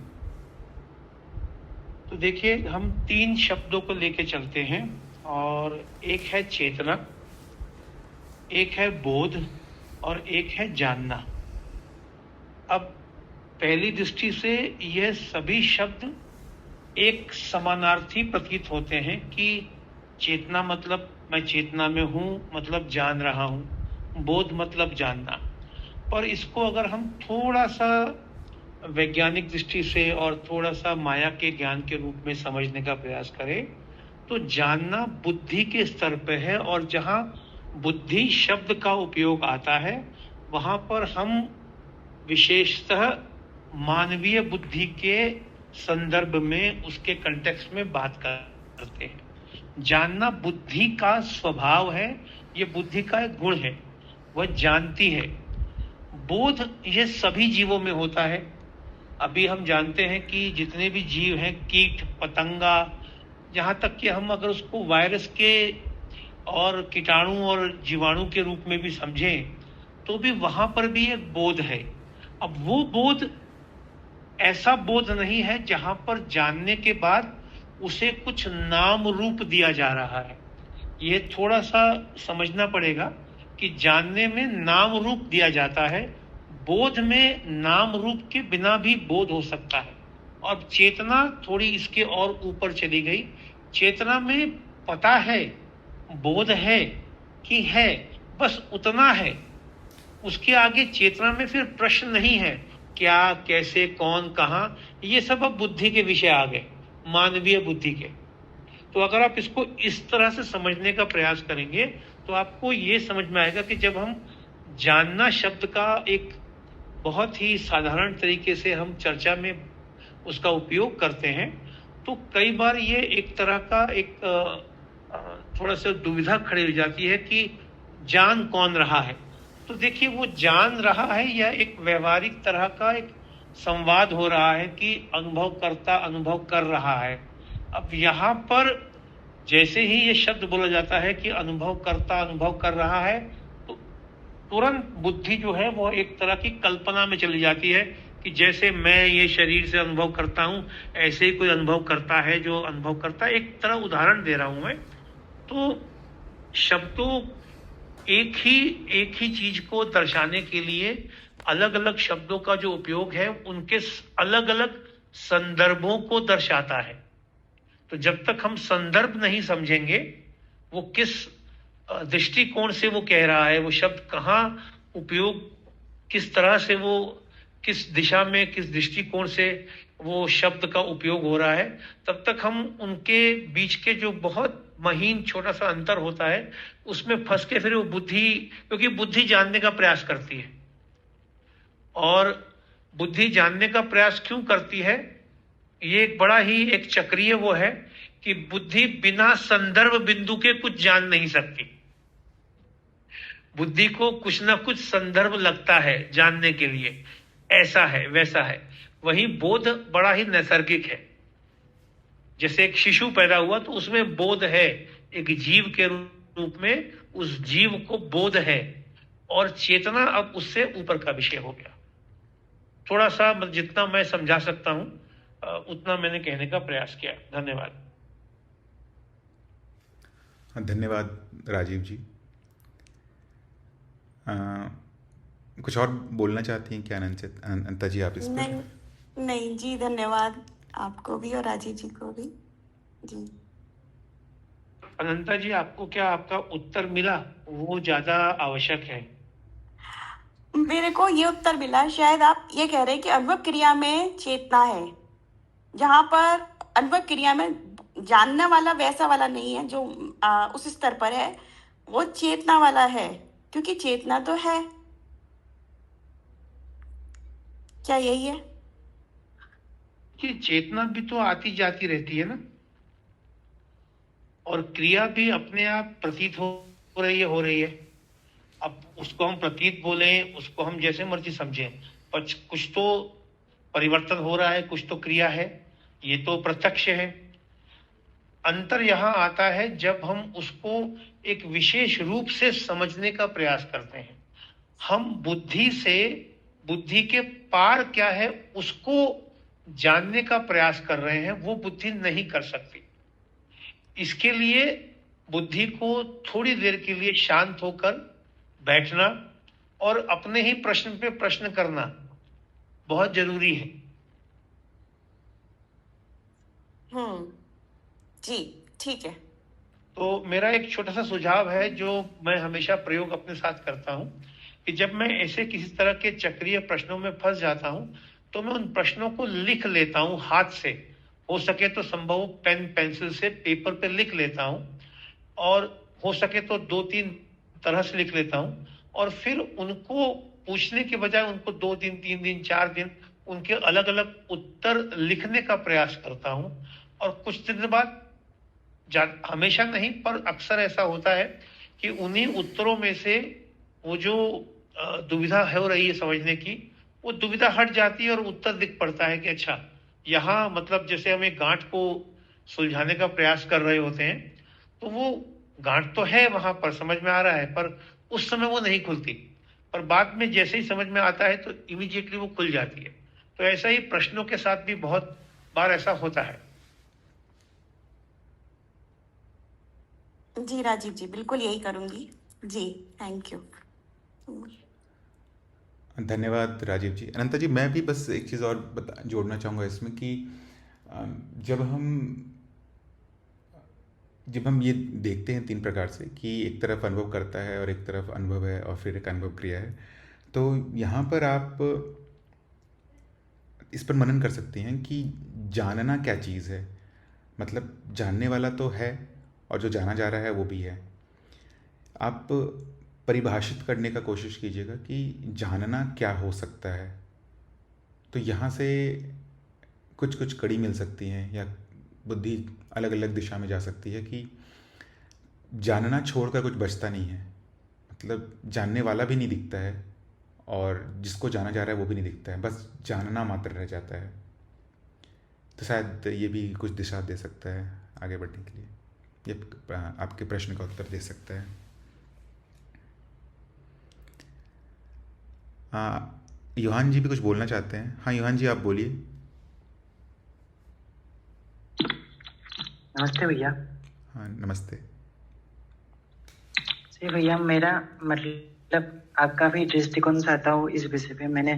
तो देखिए, हम 3 शब्दों को लेके चलते हैं, और एक है चेतना, एक है बोध, और एक है जानना। अब पहली दृष्टि से यह सभी शब्द एक समानार्थी प्रतीत होते हैं कि चेतना मतलब मैं चेतना में हूं, मतलब जान रहा हूं। बोध मतलब जानना। पर इसको अगर हम थोड़ा सा वैज्ञानिक दृष्टि से और थोड़ा सा माया के ज्ञान के रूप में समझने का प्रयास करें, तो जानना बुद्धि के स्तर पे है, और जहां बुद्धि शब्द का उपयोग आता है, वहां पर हम विशेषतः मानवीय बुद्धि के संदर्भ में, उसके कंटेक्स्ट में बात करते हैं। जानना बुद्धि का स्वभाव है, ये बुद्धि का एक गुण है, वह जानती है। बोध ये सभी जीवों में होता है। अभी हम जानते हैं कि जितने भी जीव हैं, कीट पतंगा, जहां तक कि हम अगर उसको वायरस के और कीटाणु और जीवाणु के रूप में भी समझें, तो भी वहां पर भी एक बोध है। अब वो बोध ऐसा बोध नहीं है जहां पर जानने के बाद उसे कुछ नाम रूप दिया जा रहा है। ये थोड़ा सा समझना पड़ेगा कि जानने में नाम रूप दिया जाता है, बोध में नाम रूप के बिना भी बोध हो सकता है। और चेतना थोड़ी इसके और ऊपर चली गई। चेतना में पता है, बोध है कि है, बस उतना है। उसके आगे चेतना में फिर प्रश्न नहीं है, क्या, कैसे, कौन, कहां। ये सब अब बुद्धि के विषय आ गए, मानवीय बुद्धि के। तो अगर आप इसको इस तरह से समझने का प्रयास करेंगे, तो आपको ये समझ में आएगा कि जब हम जानना शब्द का एक बहुत ही साधारण तरीके से हम चर्चा में उसका उपयोग करते हैं, तो कई बार ये एक तरह का एक थोड़ा सा दुविधा खड़ी हो जाती है कि जान कौन रहा है। तो देखिए, वो जान रहा है या एक व्यवहारिक तरह का एक संवाद हो रहा है कि अनुभवकर्ता अनुभव कर रहा है। अब यहाँ पर जैसे ही ये शब्द बोला जाता है कि अनुभवकर्ता अनुभव कर रहा है, तो तुरंत बुद्धि जो है वो एक तरह की कल्पना में चली जाती है कि जैसे मैं ये शरीर से अनुभव करता हूं, ऐसे ही कोई अनुभव करता है जो अनुभव करता है। एक तरह उदाहरण दे रहा हूं मैं। तो शब्दों एक ही चीज को दर्शाने के लिए अलग अलग शब्दों का जो उपयोग है, उनके अलग अलग संदर्भों को दर्शाता है। तो जब तक हम संदर्भ नहीं समझेंगे, वो किस दृष्टिकोण से वो कह रहा है, वो शब्द कहाँ उपयोग, किस तरह से वो, किस दिशा में, किस दृष्टिकोण से वो शब्द का उपयोग हो रहा है, तब तक हम उनके बीच के जो बहुत महीन छोटा सा अंतर होता है, उसमें फंस के फिर वो बुद्धि, क्योंकि बुद्धि जानने का प्रयास करती है। और बुद्धि जानने का प्रयास क्यों करती है? ये एक बड़ा ही एक चक्रीय वो है कि बुद्धि बिना संदर्भ बिंदु के कुछ जान नहीं सकती। बुद्धि को कुछ ना कुछ संदर्भ लगता है जानने के लिए, ऐसा है वैसा है। वहीं बोध बड़ा ही नैसर्गिक है। जैसे एक शिशु पैदा हुआ तो उसमें बोध है, एक जीव के रूप में उस जीव को बोध है, और चेतना अब उससे ऊपर का विषय हो गया। थोड़ा सा जितना मैं समझा सकता हूं उतना मैंने कहने का प्रयास किया। धन्यवाद। धन्यवाद राजीव जी। कुछ और बोलना चाहती हैं क्या अनंता जी आप इस पर? नहीं नहीं जी, धन्यवाद आपको भी और राजीव जी को भी जी। अनंता जी, आपको क्या आपका उत्तर मिला? वो ज्यादा आवश्यक है। मेरे को ये उत्तर मिला, शायद आप ये कह रहे हैं कि अनुभव क्रिया में चेतना है, जहां पर अनुभव क्रिया में जानना वाला वैसा वाला नहीं है जो उस स्तर पर है, वो चेतना वाला है, क्योंकि चेतना तो है। क्या यही है? कि चेतना भी तो आती जाती रहती है ना, और क्रिया भी अपने आप प्रतीत हो रही है। अब उसको हम प्रतीत बोलें, उसको हम जैसे मर्जी समझें, पर कुछ तो परिवर्तन हो रहा है, कुछ तो क्रिया है, ये तो प्रत्यक्ष है। अंतर यहाँ आता है जब हम उसको एक विशेष रूप से समझने का प्रयास करते हैं। हम बुद्धि के पार क्या है उसको जानने का प्रयास कर रहे हैं, वो बुद्धि नहीं कर सकती। इसके लिए बुद्धि को थोड़ी देर के लिए शांत होकर बैठना और अपने ही प्रश्न पे प्रश्न करना बहुत जरूरी है। जी, ठीक है। तो मेरा एक छोटा सा सुझाव है जो मैं हमेशा प्रयोग अपने साथ करता हूं कि जब मैं ऐसे किसी तरह के चक्रीय प्रश्नों में फंस जाता हूं तो मैं उन प्रश्नों को लिख लेता हूं हाथ से, हो सके तो संभव पेन पेंसिल से पेपर पे लिख लेता हूं, और हो सके तो 2-3 तरह से लिख लेता हूं, और फिर उनको पूछने के बजाय उनको 2 दिन, 3 दिन, 4 दिन उनके अलग अलग उत्तर लिखने का प्रयास करता हूं। और कुछ दिन बाद, हमेशा नहीं पर अक्सर ऐसा होता है कि उन्हीं उत्तरों में से वो जो दुविधा हो रही है समझने की, वो दुविधा हट जाती है और उत्तर दिख पड़ता है कि अच्छा, यहाँ मतलब जैसे हम एक गांठ को सुलझाने का प्रयास कर रहे होते हैं, तो वो गांठ तो है वहां पर, समझ में आ रहा है, पर उस समय वो नहीं खुलती, पर बाद में जैसे ही समझ में आता है तो इमीडिएटली वो खुल जाती है। तो ऐसा ही प्रश्नों के साथ भी बहुत बार ऐसा होता है। जी राजीव जी, बिल्कुल यही करूंगी। जी, थैंक यू। धन्यवाद राजीव जी। अनंता जी, मैं भी बस एक चीज़ और जोड़ना चाहूँगा इसमें कि जब हम ये देखते हैं 3 प्रकार से कि एक तरफ अनुभव करता है और एक तरफ अनुभव है और फिर एक अनुभव क्रिया है, तो यहाँ पर आप इस पर मनन कर सकते हैं कि जानना क्या चीज़ है। मतलब जानने वाला तो है और जो जाना जा रहा है वो भी है। आप परिभाषित करने का कोशिश कीजिएगा कि जानना क्या हो सकता है। तो यहाँ से कुछ कुछ कड़ी मिल सकती हैं या बुद्धि अलग अलग दिशा में जा सकती है कि जानना छोड़कर कुछ बचता नहीं है। मतलब जानने वाला भी नहीं दिखता है और जिसको जाना जा रहा है वो भी नहीं दिखता है, बस जानना मात्र रह जाता है। तो शायद ये भी कुछ दिशा दे सकता है आगे बढ़ने के लिए, ये आपके प्रश्न का उत्तर दे सकता है। योहान जी भी कुछ बोलना चाहते हैं। हाँ योहान जी, आप बोलिए। नमस्ते भैया। हाँ नमस्ते। जी भैया, मेरा मतलब आपका भी दृष्टिकोण चाहता हूँ इस विषय पे। मैंने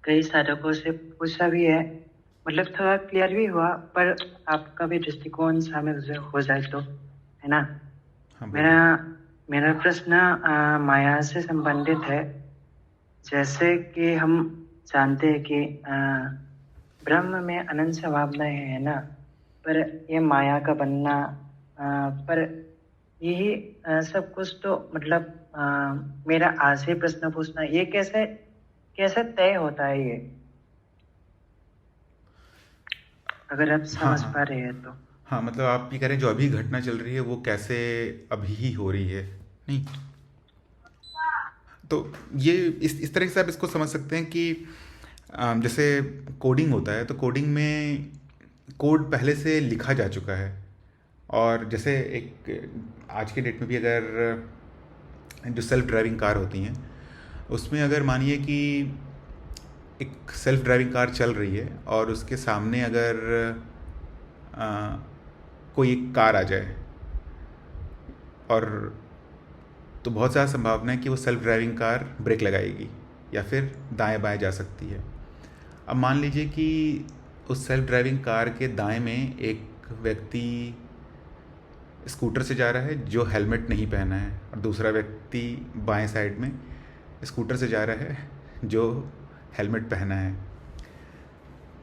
कई साधकों से पूछा भी है, मतलब थोड़ा क्लियर भी हुआ, पर आपका भी दृष्टिकोण शामिल हो जाए तो, है ना। हाँ मेरा प्रश्न माया से संबंधित है। जैसे कि हम जानते हैं कि ब्रह्म में अनंत संभावनाएं है ना, पर ये माया का बनना, पर यही सब कुछ तो मतलब मेरा आज से प्रश्न पूछना, ये कैसे कैसे तय होता है ये, अगर आप समझ पा रहे हैं तो। हाँ, मतलब आप ये कह रहे हैं जो अभी घटना चल रही है वो कैसे अभी ही हो रही है, नहीं? तो ये इस तरह से आप इसको समझ सकते हैं कि जैसे कोडिंग होता है, तो कोडिंग में कोड पहले से लिखा जा चुका है। और जैसे एक आज के डेट में भी अगर जो सेल्फ ड्राइविंग कार होती हैं, उसमें अगर मानिए कि एक सेल्फ ड्राइविंग कार चल रही है और उसके सामने अगर कोई एक कार आ जाए, और तो बहुत ज़्यादा संभावना है कि वो सेल्फ ड्राइविंग कार ब्रेक लगाएगी या फिर दाएं बाएं जा सकती है। अब मान लीजिए कि उस सेल्फ ड्राइविंग कार के दाएं में एक व्यक्ति स्कूटर से जा रहा है जो हेलमेट नहीं पहना है, और दूसरा व्यक्ति बाएं साइड में स्कूटर से जा रहा है जो हेलमेट पहना है।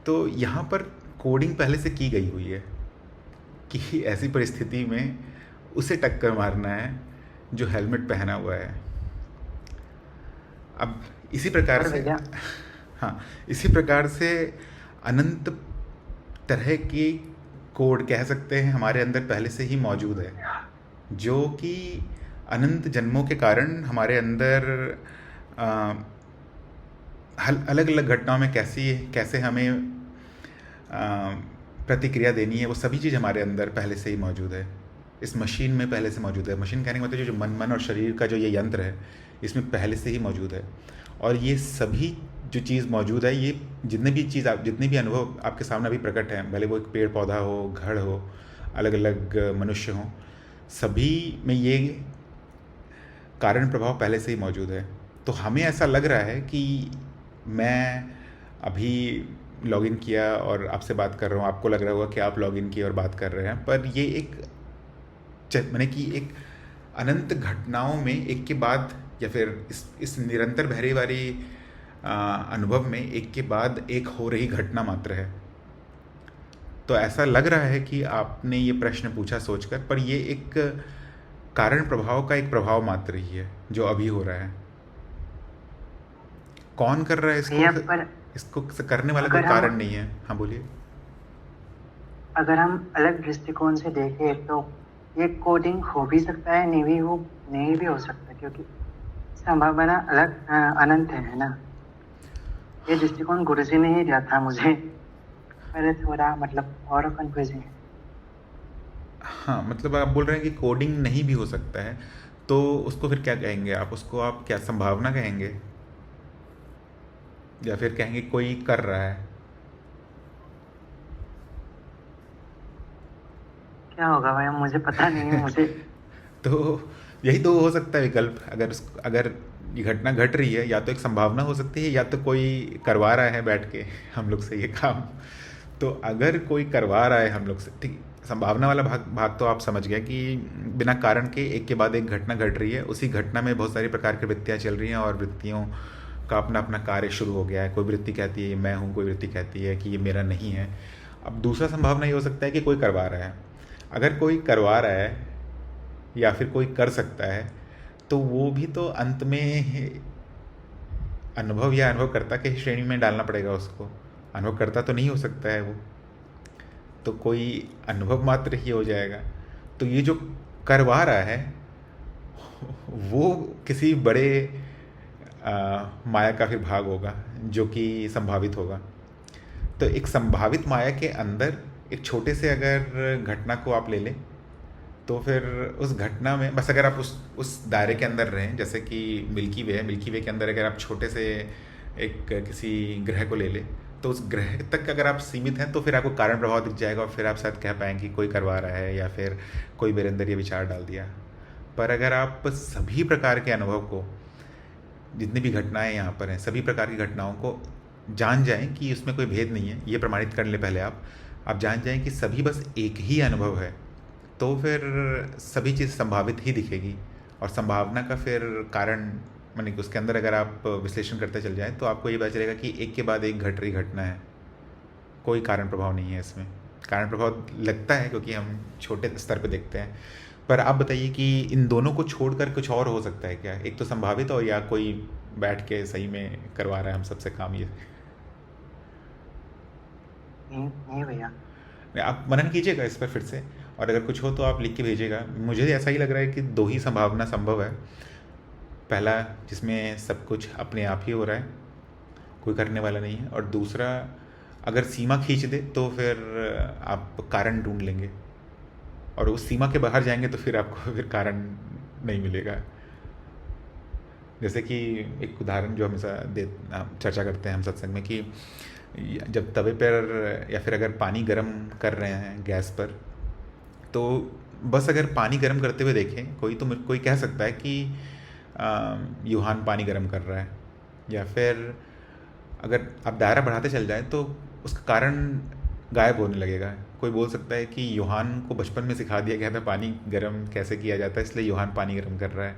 तो यहाँ पर कोडिंग पहले से की गई हुई है कि ऐसी परिस्थिति में उसे टक्कर मारना है जो हेलमेट पहना हुआ है। अब इसी प्रकार से, हाँ, इसी प्रकार से अनंत तरह की कोड कह सकते हैं हमारे अंदर पहले से ही मौजूद है, जो कि अनंत जन्मों के कारण हमारे अंदर अलग अलग घटनाओं में कैसे हमें प्रतिक्रिया देनी है, वो सभी चीज़ हमारे अंदर पहले से ही मौजूद है, इस मशीन में पहले से मौजूद है। मशीन कहने का मतलब जो मन और शरीर का जो ये यंत्र है, इसमें पहले से ही मौजूद है। और ये सभी जो चीज़ मौजूद है, ये जितने भी अनुभव आपके सामने अभी प्रकट हैं, भले वो एक पेड़ पौधा हो, घर हो, अलग अलग मनुष्य हों, सभी में ये कारण प्रभाव पहले से ही मौजूद है। तो हमें ऐसा लग रहा है कि मैं अभी लॉगिन किया और आपसे बात कर रहा हूँ, आपको लग रहा होगा कि आप लॉगिन किए और बात कर रहे हैं, पर ये मैंने कि एक अनंत घटनाओं में एक के बाद, या फिर इस निरंतर बहरी वाली अनुभव में एक के बाद एक हो रही घटना मात्र है। तो ऐसा लग रहा है कि आपने ये प्रश्न पूछा सोचकर, पर ये एक कारण प्रभाव का एक प्रभाव मात्र ही है जो अभी हो रहा है। कौन कर रहा है भैया पर इसको करने वाला कोई अगर कारण हम नहीं है। हाँ बोलिए। अगर हम अलग दृष्टिकोण से देखें तो ये कोडिंग हो भी सकता है, नहीं भी हो सकता, क्योंकि संभावना अलग अनंत है ना। ये दृष्टिकोण गुरुजी ने ही दिया था मुझे, पर थोड़ा मतलब और कंफ्यूजिंग है। हाँ, मतलब आप बोल रहे हैं कि कोडिंग नहीं भी हो सकता है, तो उसको फिर क्या कहेंगे आप? उसको आप क्या संभावना कहेंगे, या फिर कहेंगे कोई कर रहा है? क्या होगा भाई, मुझे पता नहीं है मुझे। तो यही तो हो सकता है विकल्प। अगर ये घटना घट रही है, या तो एक संभावना हो सकती है, या तो कोई करवा रहा है बैठ के हम लोग से ये काम। तो अगर कोई करवा रहा है हम लोग से, ठीक, संभावना वाला भाग तो आप समझ गए कि बिना कारण के एक के बाद एक घटना घट रही है, उसी घटना में बहुत सारी प्रकार की वृत्तियाँ चल रही हैं, और वृत्तियों का अपना अपना कार्य शुरू हो गया है। कोई वृत्ति कहती है ये मैं हूँ, कोई वृत्ति कहती है कि ये मेरा नहीं है। अब दूसरा संभावना ये हो सकता है कि कोई करवा रहा है। अगर कोई करवा रहा है या फिर कोई कर सकता है, तो वो भी तो अंत में अनुभव या अनुभवकर्ता के श्रेणी में डालना पड़ेगा उसको। अनुभवकर्ता तो नहीं हो सकता है वो, तो कोई अनुभव मात्र ही हो जाएगा। तो ये जो करवा रहा है वो किसी बड़े माया का फिर भाग होगा जो कि संभावित होगा। तो एक संभावित माया के अंदर एक छोटे से अगर घटना को आप ले लें, तो फिर उस घटना में बस अगर आप उस दायरे के अंदर रहें, जैसे कि मिल्की वे है, मिल्की वे के अंदर अगर आप छोटे से एक किसी ग्रह को ले लें, तो उस ग्रह तक अगर आप सीमित हैं तो फिर आपको कारण प्रभाव दिख जाएगा, और फिर आप शायद कह पाएंगे कि कोई करवा रहा है या फिर कोई मेरे अंदर ये विचार डाल दिया। पर अगर आप सभी प्रकार के अनुभव को, जितनी भी घटनाएं यहाँ पर हैं, सभी प्रकार की घटनाओं को जान जाएं कि उसमें कोई भेद नहीं है, ये प्रमाणित कर ले पहले आप जान जाएं कि सभी बस एक ही अनुभव है, तो फिर सभी चीज़ संभावित ही दिखेगी। और संभावना का फिर कारण, माने कि उसके अंदर अगर आप विश्लेषण करते चल जाएं, तो आपको ये पता चलेगा कि एक के बाद एक घट रही घटना है, कोई कारण प्रभाव नहीं है इसमें। कारण प्रभाव लगता है क्योंकि हम छोटे स्तर पे देखते हैं। पर आप बताइए कि इन दोनों को छोड़कर कुछ और हो सकता है क्या? एक तो संभावित, और या कोई बैठ के सही में करवा रहा है हम सबसे काम ये? नहीं भैया। आप मनन कीजिएगा इस पर फिर से, और अगर कुछ हो तो आप लिख के भेजिएगा। मुझे ऐसा ही लग रहा है कि दो ही संभावना संभव है। पहला, जिसमें सब कुछ अपने आप ही हो रहा है, कोई करने वाला नहीं है, और दूसरा, अगर सीमा खींच दे तो फिर आप कारण ढूंढ लेंगे, और उस सीमा के बाहर जाएंगे तो फिर आपको फिर कारण नहीं मिलेगा। जैसे कि एक उदाहरण जो हमेशा चर्चा करते हैं हम सत्संग में, कि जब तवे पर या फिर अगर पानी गर्म कर रहे हैं गैस पर, तो बस अगर पानी गर्म करते हुए देखें कोई कह सकता है कि यूहान पानी गर्म कर रहा है, या फिर अगर आप दायरा बढ़ाते चल जाएं तो उसका कारण गायब होने लगेगा। कोई बोल सकता है कि यूहान को बचपन में सिखा दिया गया था पानी गर्म कैसे किया जाता है, इसलिए यूहान पानी गर्म कर रहा है।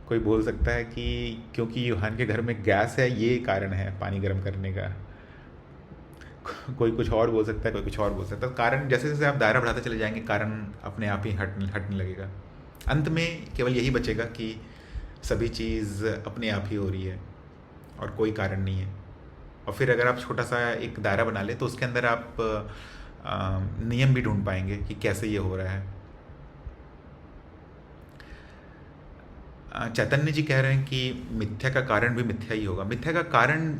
कोई बोल सकता है कि क्योंकि यूहान के घर में गैस है, ये कारण है पानी गर्म करने का। कोई कुछ और बोल सकता है, कोई कुछ और बोल सकता है। कारण जैसे जैसे आप दायरा बढ़ाते चले जाएंगे, कारण अपने आप ही हटने लगेगा। अंत में केवल यही बचेगा कि सभी चीज़ अपने आप ही हो रही है और कोई कारण नहीं है। और फिर अगर आप छोटा सा एक दायरा बना ले तो उसके अंदर आप नियम भी ढूंढ पाएंगे कि कैसे ये हो रहा है। चैतन्य जी कह रहे हैं कि मिथ्या का कारण भी मिथ्या ही होगा। मिथ्या का कारण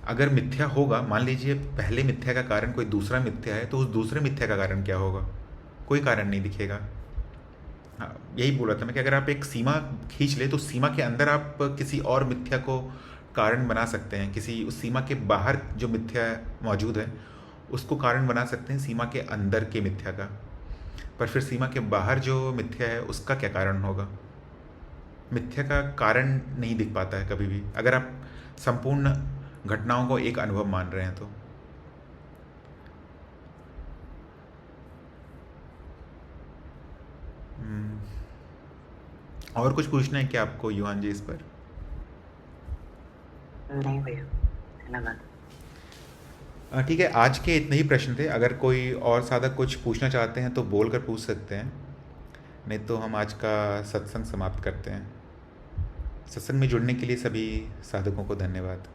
अगर मिथ्या होगा, मान लीजिए पहले मिथ्या का कारण कोई दूसरा मिथ्या है, तो उस दूसरे मिथ्या का कारण क्या होगा? कोई कारण नहीं दिखेगा। हाँ, यही बोल रहा था मैं कि अगर आप एक सीमा खींच ले तो सीमा के अंदर आप किसी और मिथ्या को कारण बना सकते हैं, किसी उस सीमा के बाहर जो मिथ्या मौजूद है उसको कारण बना सकते हैं सीमा के अंदर के मिथ्या का। पर फिर सीमा के बाहर जो मिथ्या है उसका क्या कारण होगा? मिथ्या का कारण नहीं दिख पाता है कभी भी, अगर आप संपूर्ण घटनाओं को एक अनुभव मान रहे हैं तो। हम्म, और कुछ पूछना है क्या आपको युहान जी इस पर? नहीं भैया, धन्यवाद। ठीक है, आज के इतने ही प्रश्न थे। अगर कोई और साधक कुछ पूछना चाहते हैं तो बोल कर पूछ सकते हैं, नहीं तो हम आज का सत्संग समाप्त करते हैं। सत्संग में जुड़ने के लिए सभी साधकों को धन्यवाद।